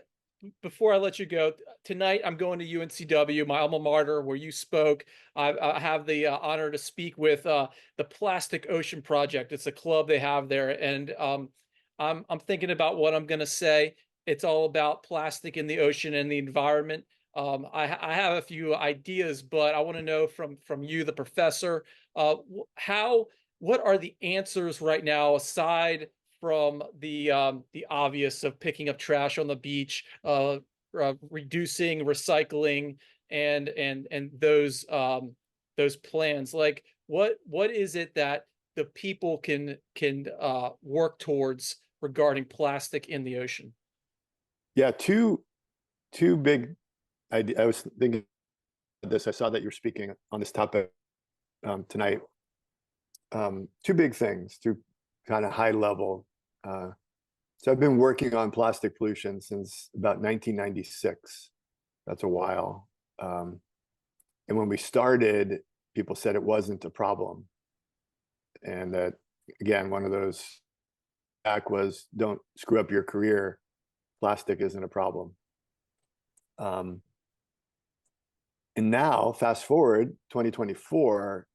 before I let you go, tonight I'm going to UNCW, my alma mater, where you spoke. I have the honor to speak with the Plastic Ocean Project. It's a club they have there, and I'm thinking about what I'm going to say. It's all about plastic in the ocean and the environment. I have a few ideas, but I want to know from you, the professor, how what are the answers right now aside from the obvious of picking up trash on the beach, reducing, recycling, and those plans. Like what is it that the people can work towards regarding plastic in the ocean?
Yeah, two big ideas. I was thinking of this. I saw that you're speaking on this topic tonight. Two big things, two kind of high level. So I've been working on plastic pollution since about 1996. That's a while. And when we started, people said it wasn't a problem. And that, again, one of those back was don't screw up your career. Plastic isn't a problem. And now, fast forward 2024,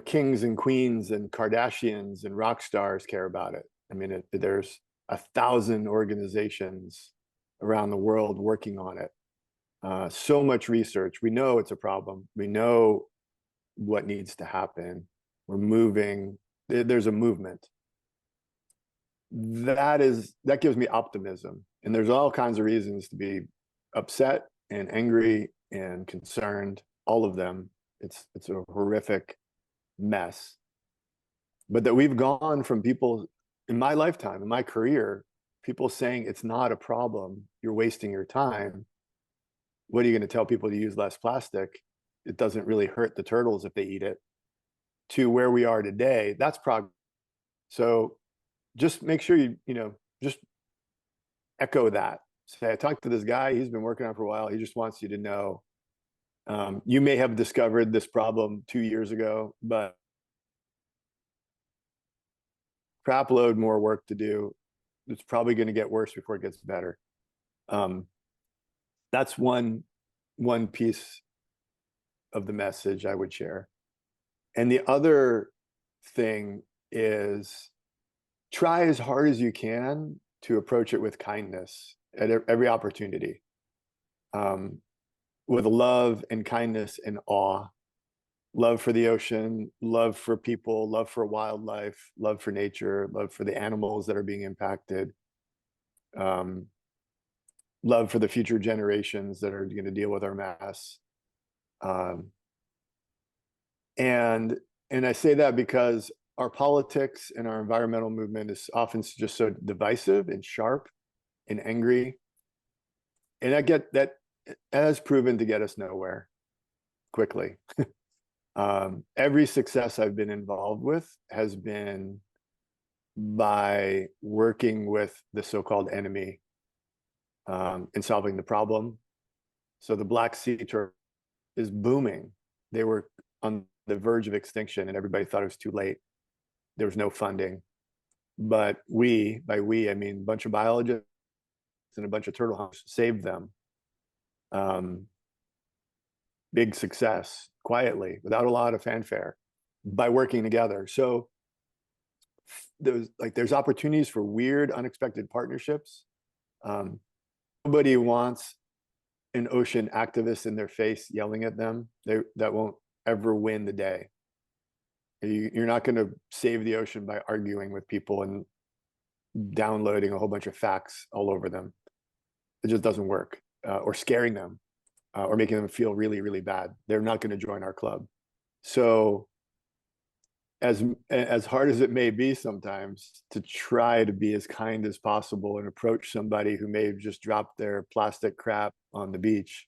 kings and queens and Kardashians and rock stars care about it. I mean, there's 1,000 organizations around the world working on it. So much research. We know it's a problem. We know what needs to happen. We're moving. There's a movement. That gives me optimism. And there's all kinds of reasons to be upset and angry and concerned. All of them. It's a horrific mess. But that we've gone from people in my lifetime, in my career, people saying it's not a problem, you're wasting your time. What are you going to tell people to use less plastic? It doesn't really hurt the turtles if they eat it. To where we are today, that's progress. So just make sure just echo that. Say, I talked to this guy, he's been working on it for a while. He just wants you to know. You may have discovered this problem 2 years ago, but crap load more work to do. It's probably going to get worse before it gets better. That's one piece of the message I would share. And the other thing is try as hard as you can to approach it with kindness at every opportunity, with love and kindness and awe. Love for the ocean, love for people, love for wildlife, love for nature, love for the animals that are being impacted, love for the future generations that are going to deal with our mess. And I say that because our politics and our environmental movement is often just so divisive and sharp and angry. And I get that has proven to get us nowhere quickly. Every success I've been involved with has been by working with the so-called enemy in solving the problem. So the Black Sea turtle is booming. They were on the verge of extinction and everybody thought it was too late. There was no funding. But by we, I mean a bunch of biologists and a bunch of turtle hunters saved them. Big success, quietly, without a lot of fanfare, by working together. So there's opportunities for weird, unexpected partnerships. Nobody wants an ocean activist in their face yelling at them. That won't ever win the day. You're not going to save the ocean by arguing with people and downloading a whole bunch of facts all over them. It just doesn't work. Or scaring them. Or making them feel really, really bad. They're not going to join our club. So as hard as it may be sometimes to try to be as kind as possible and approach somebody who may have just dropped their plastic crap on the beach,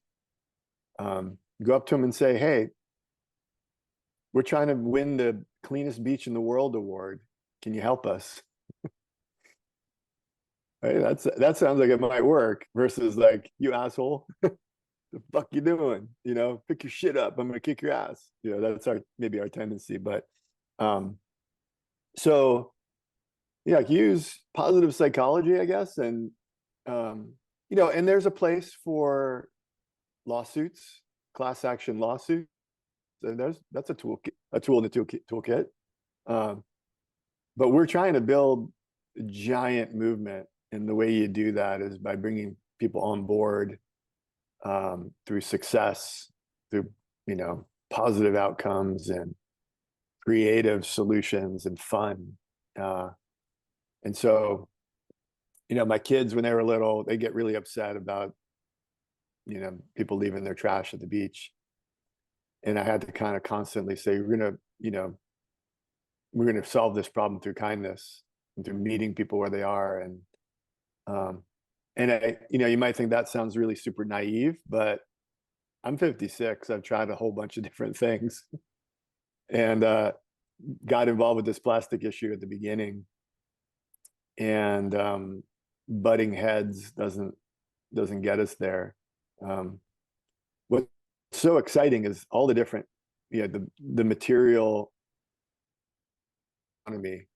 go up to them and say, hey, we're trying to win the cleanest beach in the world award. Can you help us? Right? That sounds like it might work versus like, you asshole. The fuck you doing? Pick your shit up. I'm gonna kick your ass. That's maybe our tendency. But so yeah, use positive psychology, I guess, and and there's a place for lawsuits, class action lawsuits. And that's a tool in the toolkit. Um, but we're trying to build a giant movement, and the way you do that is by bringing people on board through success, through positive outcomes and creative solutions and fun. And so, my kids, when they were little, they get really upset about people leaving their trash at the beach, and I had to kind of constantly say, we're gonna solve this problem through kindness and through meeting people where they are. And you might think that sounds really super naive, but I'm 56. I've tried a whole bunch of different things, and got involved with this plastic issue at the beginning. And butting heads doesn't get us there. What's so exciting is all the different, the material economy,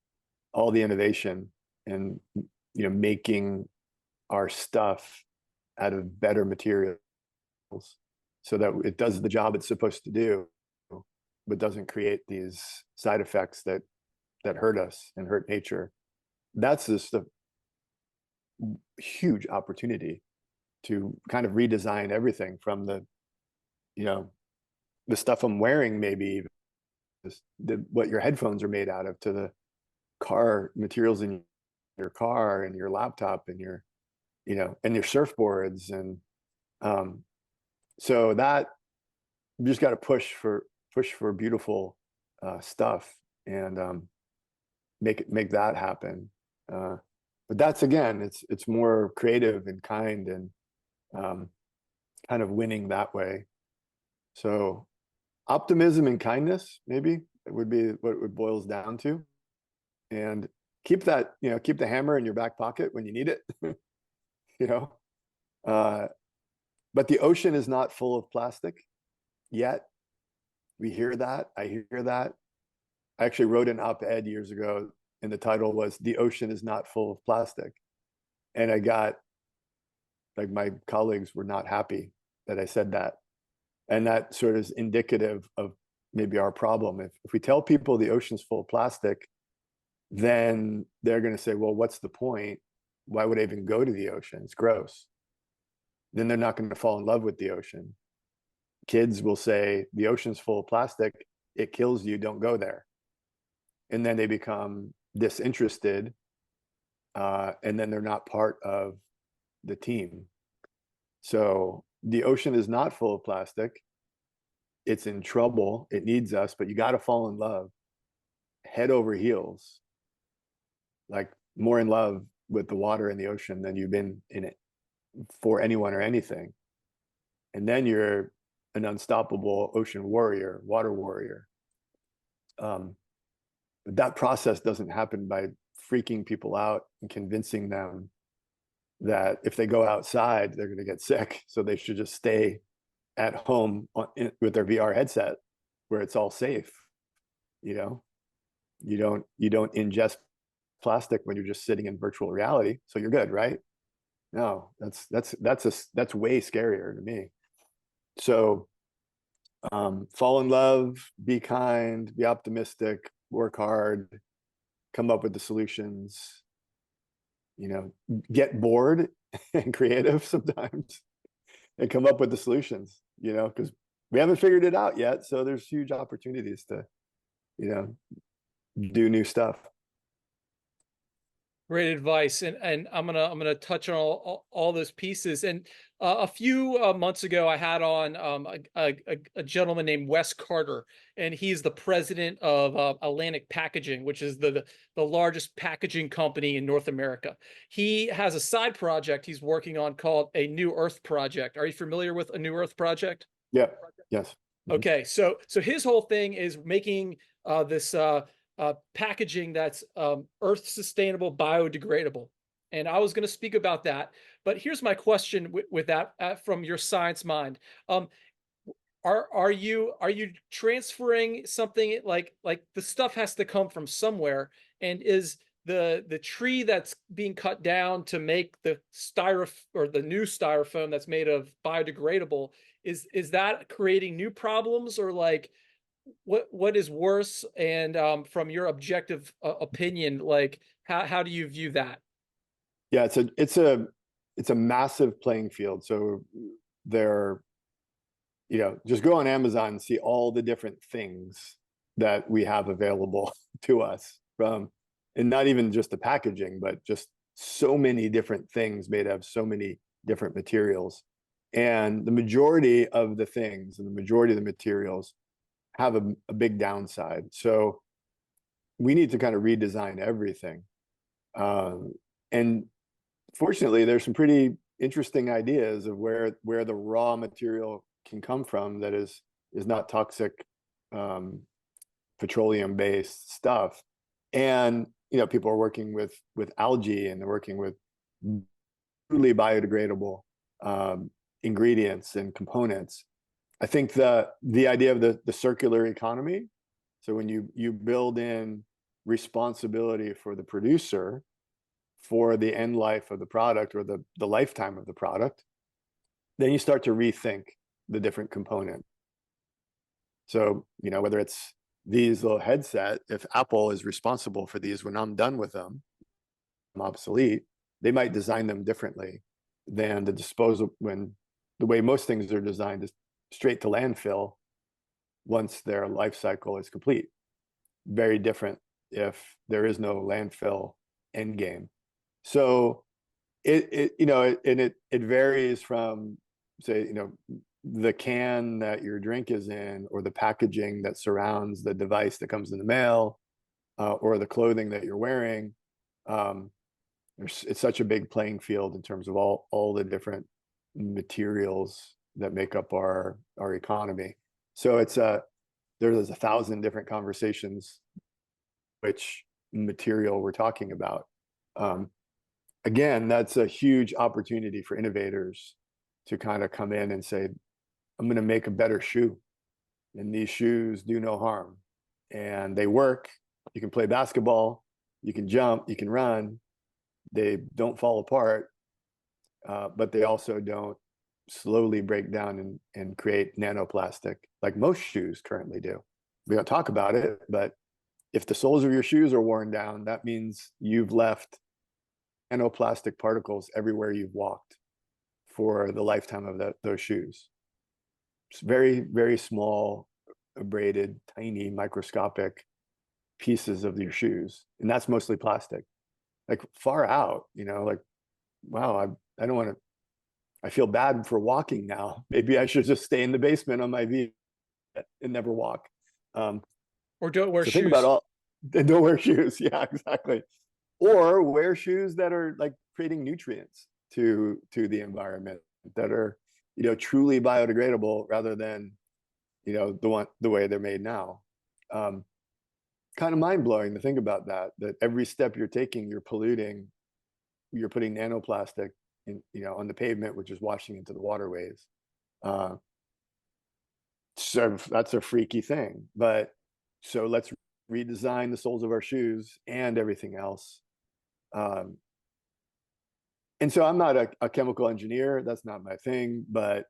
all the innovation, and making our stuff out of better materials so that it does the job it's supposed to do, but doesn't create these side effects that hurt us and hurt nature. That's just a huge opportunity to kind of redesign everything from the stuff I'm wearing, maybe what your headphones are made out of, to the car materials in your car and your laptop and your and your surfboards. And so that you just got to push for beautiful stuff, and make that happen. But that's, again, it's more creative and kind, and kind of winning that way. So optimism and kindness, maybe, it would be what it boils down to. And keep the hammer in your back pocket when you need it. But the ocean is not full of plastic yet. We hear that. I hear that. I actually wrote an op-ed years ago, and the title was "The Ocean is Not Full of Plastic." And I got, like, my colleagues were not happy that I said that. And that sort of is indicative of maybe our problem. If we tell people the ocean's full of plastic, then they're going to say, well, what's the point? Why would I even go to the ocean? It's gross. Then they're not going to fall in love with the ocean. Kids will say, the ocean's full of plastic, it kills you, don't go there. And then they become disinterested, and then they're not part of the team. So the ocean is not full of plastic. It's in trouble. It needs us, but you got to fall in love, head over heels, like more in love with the water and the ocean than you've been in it for anyone or anything. And then you're an unstoppable ocean warrior, water warrior. But that process doesn't happen by freaking people out and convincing them that if they go outside, they're going to get sick. So they should just stay at home with their VR headset where it's all safe. You don't ingest plastic when you're just sitting in virtual reality. So you're good, right? No, that's way scarier to me. So fall in love, be kind, be optimistic, work hard, come up with the solutions, get bored and creative sometimes, and come up with the solutions, because we haven't figured it out yet. So there's huge opportunities to, do new stuff.
Great advice, and I'm gonna touch on all those pieces. And a few months ago, I had on a gentleman named Wes Carter, and he's the president of Atlantic Packaging, which is the largest packaging company in North America. He has a side project he's working on called a New Earth Project. Are you familiar with a New Earth Project?
Yeah. Yes.
Okay, so his whole thing is making this packaging that's earth sustainable, biodegradable. And I was going to speak about that, but here's my question with that from your science mind. Are you transferring something like the stuff has to come from somewhere, and is the tree that's being cut down to make the styrofoam or the new styrofoam that's made of biodegradable, is that creating new problems, or like what is worse? And from your objective opinion, like how do you view that?
Yeah, it's a massive playing field. So there, just go on Amazon and see all the different things that we have available to us from, and not even just the packaging, but just so many different things made of so many different materials. And the majority of the things and the majority of the materials have a big downside. So we need to kind of redesign everything. And fortunately, there's some pretty interesting ideas of where the raw material can come from that is not toxic, petroleum based stuff. And people are working with algae, and they're working with truly biodegradable ingredients and components. I think the idea of the circular economy, so when you build in responsibility for the producer for the end life of the product, or the lifetime of the product, then you start to rethink the different components. So, whether it's these little headset, if Apple is responsible for these when I'm done with them, I'm obsolete, they might design them differently than the disposal, when the way most things are designed is straight to landfill once their life cycle is complete. Very different if there is no landfill end game. So it varies from, say, the can that your drink is in, or the packaging that surrounds the device that comes in the mail, or the clothing that you're wearing. It's such a big playing field in terms of all the different materials that make up our economy. So there's 1,000 different conversations which material we're talking about. Again, that's a huge opportunity for innovators to kind of come in and say, I'm going to make a better shoe, and these shoes do no harm, and they work. You can play basketball, you can jump, you can run. They don't fall apart, but they also don't slowly break down and create nanoplastic like most shoes currently do. We don't talk about it, but if the soles of your shoes are worn down, that means you've left nanoplastic particles everywhere you've walked for the lifetime of those shoes. It's very, very small, abraded, tiny, microscopic pieces of your shoes. And that's mostly plastic. Like far out, like, wow, I don't want to, I feel bad for walking now. Maybe I should just stay in the basement on my V and never walk.
Or don't wear
So
shoes.
think about all, and don't wear shoes. Yeah, exactly. Or wear shoes that are like creating nutrients to the environment, that are truly biodegradable, rather than the way they're made now. Kind of mind-blowing to think about that every step you're taking, you're polluting, you're putting nanoplastic in, on the pavement, which is washing into the waterways. So that's a freaky thing. But so let's redesign the soles of our shoes and everything else. And so I'm not a chemical engineer. That's not my thing, but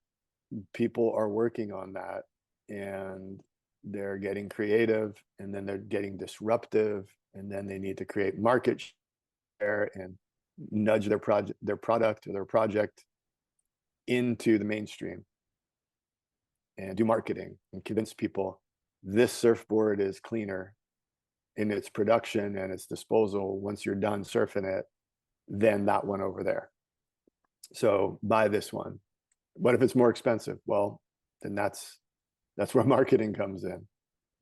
people are working on that, and they're getting creative, and then they're getting disruptive, and then they need to create market share and nudge their product or their project into the mainstream, and do marketing and convince people this surfboard is cleaner in its production and its disposal once you're done surfing it than that one over there. So buy this one. What if it's more expensive? Well, then that's where marketing comes in.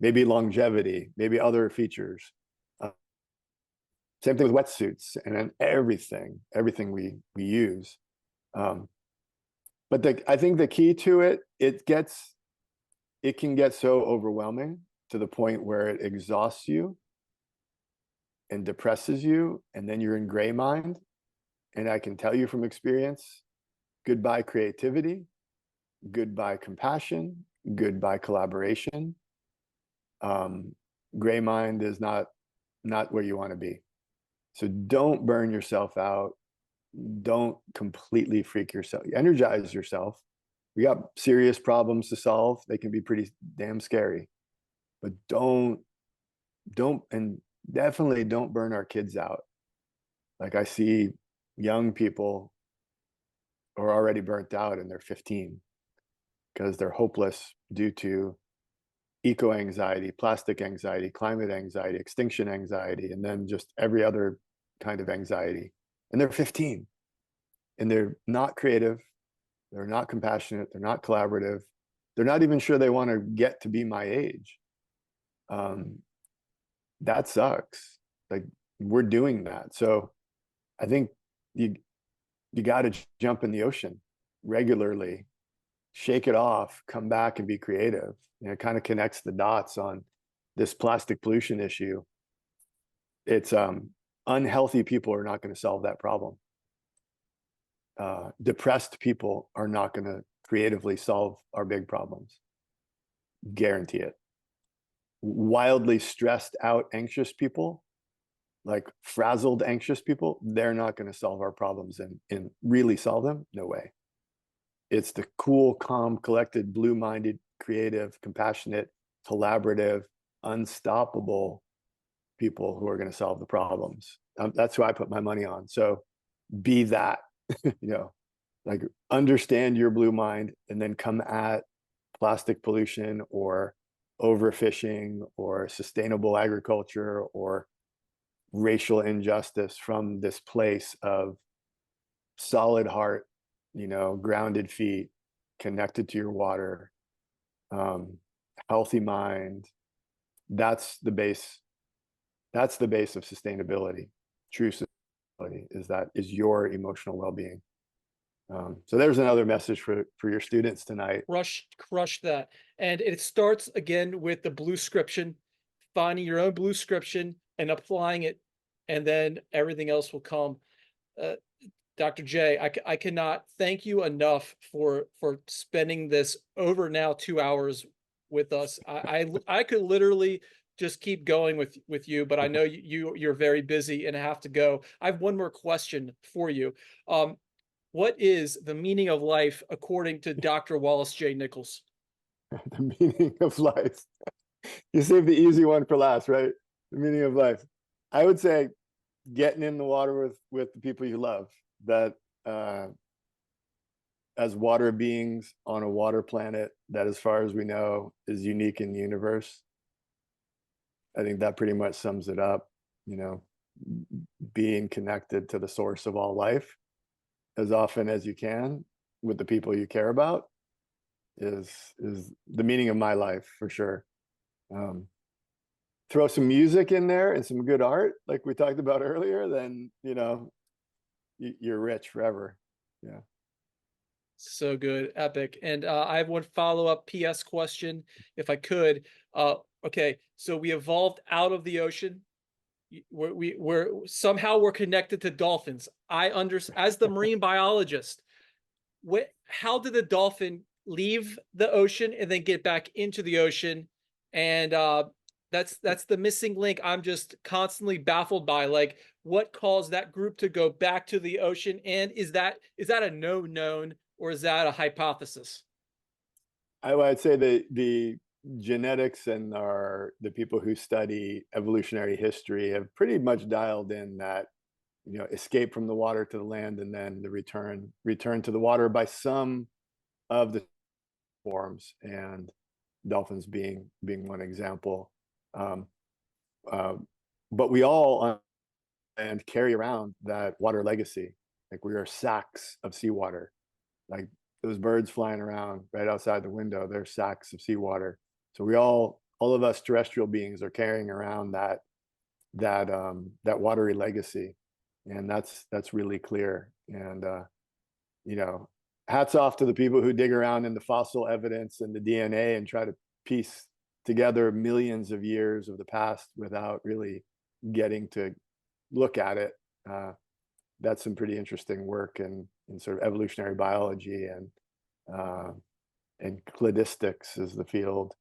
Maybe longevity, maybe other features. Same thing with wetsuits and everything we use. But I think the key to it can get so overwhelming to the point where it exhausts you and depresses you, and then you're in gray mind. And I can tell you from experience, goodbye creativity, goodbye compassion, goodbye collaboration. Gray mind is not where you want to be. So don't burn yourself out. Don't completely freak yourself. Energize yourself. We got serious problems to solve. They can be pretty damn scary, but and definitely don't burn our kids out. Like I see young people are already burnt out and they're 15 because they're hopeless due to eco anxiety, plastic anxiety, climate anxiety, extinction anxiety, and then just every other kind of anxiety. And they're 15 and they're not creative. They're not compassionate. They're not collaborative. They're not even sure they want to get to be my age. That sucks. Like we're doing that. So I think you got to jump in the ocean regularly, shake it off, come back and be creative. It kind of connects the dots on this plastic pollution issue. It's unhealthy people are not going to solve that problem. Depressed people are not going to creatively solve our big problems. Guarantee it. Wildly stressed out, anxious people, like frazzled, anxious people, they're not going to solve our problems and really solve them. No way. It's the cool, calm, collected, blue-minded, creative, compassionate, collaborative, unstoppable people who are going to solve the problems. That's who I put my money on. So be that, like understand your blue mind and then come at plastic pollution or overfishing or sustainable agriculture or racial injustice from this place of solid heart, grounded feet, connected to your water, healthy mind. That's the base. That's the base of sustainability. True sustainability is your emotional well-being. So there's another message for your students tonight.
Crush that. And it starts again with the Bluescription, finding your own Bluescription and applying it, and then everything else will come. Dr. J, I cannot thank you enough for spending this over now 2 hours with us. I could literally just keep going with you, but I know you're very busy and have to go. I have one more question for you. What is the meaning of life according to Dr. Wallace J. Nichols?
The meaning of life. You saved the easy one for last, right? The meaning of life. I would say getting in the water with the people you love. That as water beings on a water planet that, as far as we know, is unique in the universe. I think that pretty much sums it up. Being connected to the source of all life as often as you can with the people you care about is the meaning of my life for sure. Throw some music in there and some good art, like we talked about earlier, then you're rich forever. Yeah.
So good, epic. And I have one follow-up PS question, if I could. Okay, so we evolved out of the ocean. We're somehow we're connected to dolphins. As the marine biologist, how did the dolphin leave the ocean and then get back into the ocean? And that's the missing link. I'm just constantly baffled by, like, what caused that group to go back to the ocean, and is that a known or is that a hypothesis?
I'd say the genetics and the people who study evolutionary history have pretty much dialed in that escape from the water to the land and then the return to the water by some of the forms, and dolphins being one example. But we all and carry around that water legacy. Like we are sacks of seawater. Like those birds flying around right outside the window, they're sacks of seawater. So all of us terrestrial beings are carrying around that watery legacy, and that's really clear. And hats off to the people who dig around in the fossil evidence and the DNA and try to piece together millions of years of the past without really getting to look at it. That's some pretty interesting work in sort of evolutionary biology and cladistics is the field.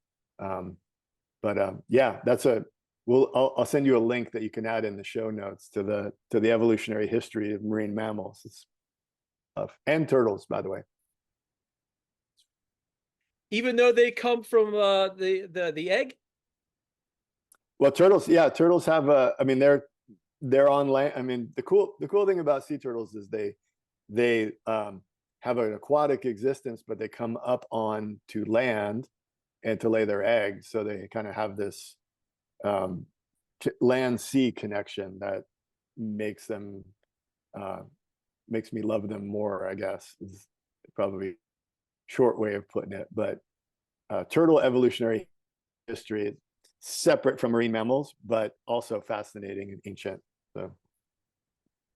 Yeah, that's I'll send you a link that you can add in the show notes to the evolutionary history of marine mammals. It's and turtles, by the way.
Even though they come from the egg.
Well, turtles, yeah, turtles have a. I mean, they're on land. I mean, the cool thing about sea turtles is they have an aquatic existence, but they come up on to land and to lay their eggs. So they kind of have this land sea connection that makes them makes me love them more, I guess, is probably a short way of putting it. But turtle evolutionary history, separate from marine mammals, but also fascinating and ancient. So,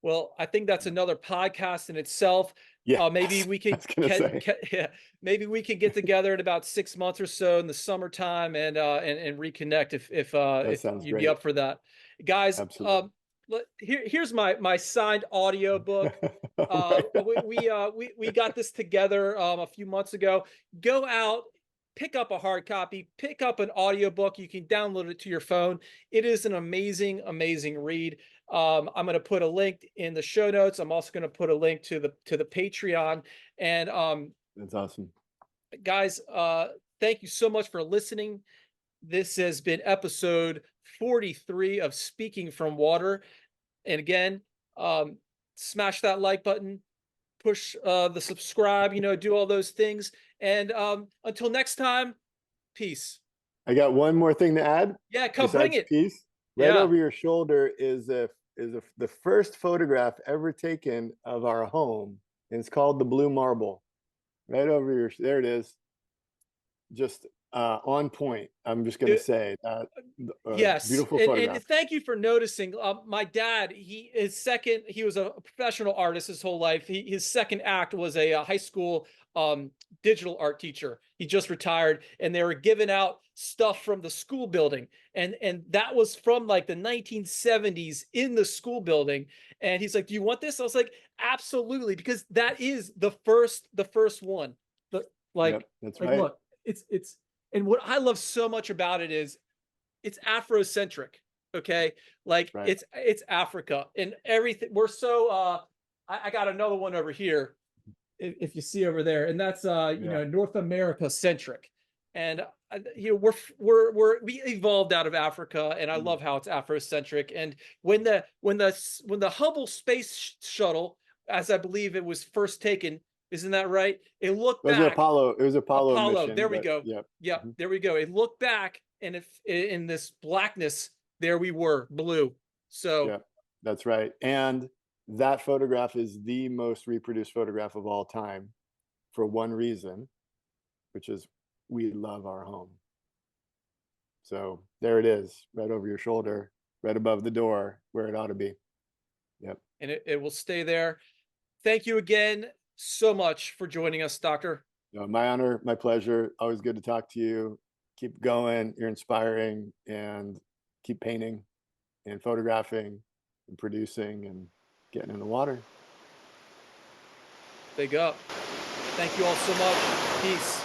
well, I think that's another podcast in itself.
yeah,
Maybe we
I
could
was gonna say
yeah, maybe we could get together in about 6 months or so in the summertime and reconnect
that
if
sounds
you'd be
great.
up for that, guys.
Absolutely.
Here's my signed audio book. We got this together a few months ago. Go out, pick up a hard copy, pick up an audiobook. You can download it to your phone. It is an amazing, amazing read. I'm going to put a link in the show notes. I'm also going to put a link to the Patreon. And
That's awesome.
guys, thank you so much for listening. This has been episode 43 of Speaking from Water. And again, smash that like button, push the subscribe, do all those things. And until next time, peace.
I got one more thing to add.
Yeah, come bring
Besides
it.
peace, right
Yeah.
over your shoulder is the first photograph ever taken of our home, and it's called the Blue Marble. Right over your, there it is. Just on point. I'm just gonna say
Yes,
beautiful
and
photograph.
thank you for noticing. My dad, he was a professional artist his whole life. His second act was a high school digital art teacher. He just retired, and they were giving out stuff from the school building, and that was from like the 1970s in the school building. And he's like, "Do you want this?" I was like, "Absolutely," because that is the first one. The
Yep,
like
that's
like
right.
look, it's and what I love so much about it is it's Afrocentric. Okay. Like
Right.
it's Africa and everything. We're so I got another one over here, if you see over there, and that's
Yeah.
North America centric. And we evolved out of Africa, and I love how it's Afrocentric. And when the Hubble space shuttle, as I believe it was first taken, isn't that right? It looked
It was
back.
Apollo. It was Apollo mission.
There we
But
go.
yep.
Yep, there we go. It looked back, and if in this blackness, there we were, blue. So
Yep, that's right. And that photograph is the most reproduced photograph of all time for one reason, which is we love our home. So there it is, right over your shoulder, right above the door, where it ought to be. Yep.
and it will stay there. Thank you again so much for joining us, Doctor.
No, my honor, my pleasure. Always good to talk to you. Keep going. You're inspiring, and keep painting and photographing and producing and getting in the water.
Big up. Thank you all so much. Peace.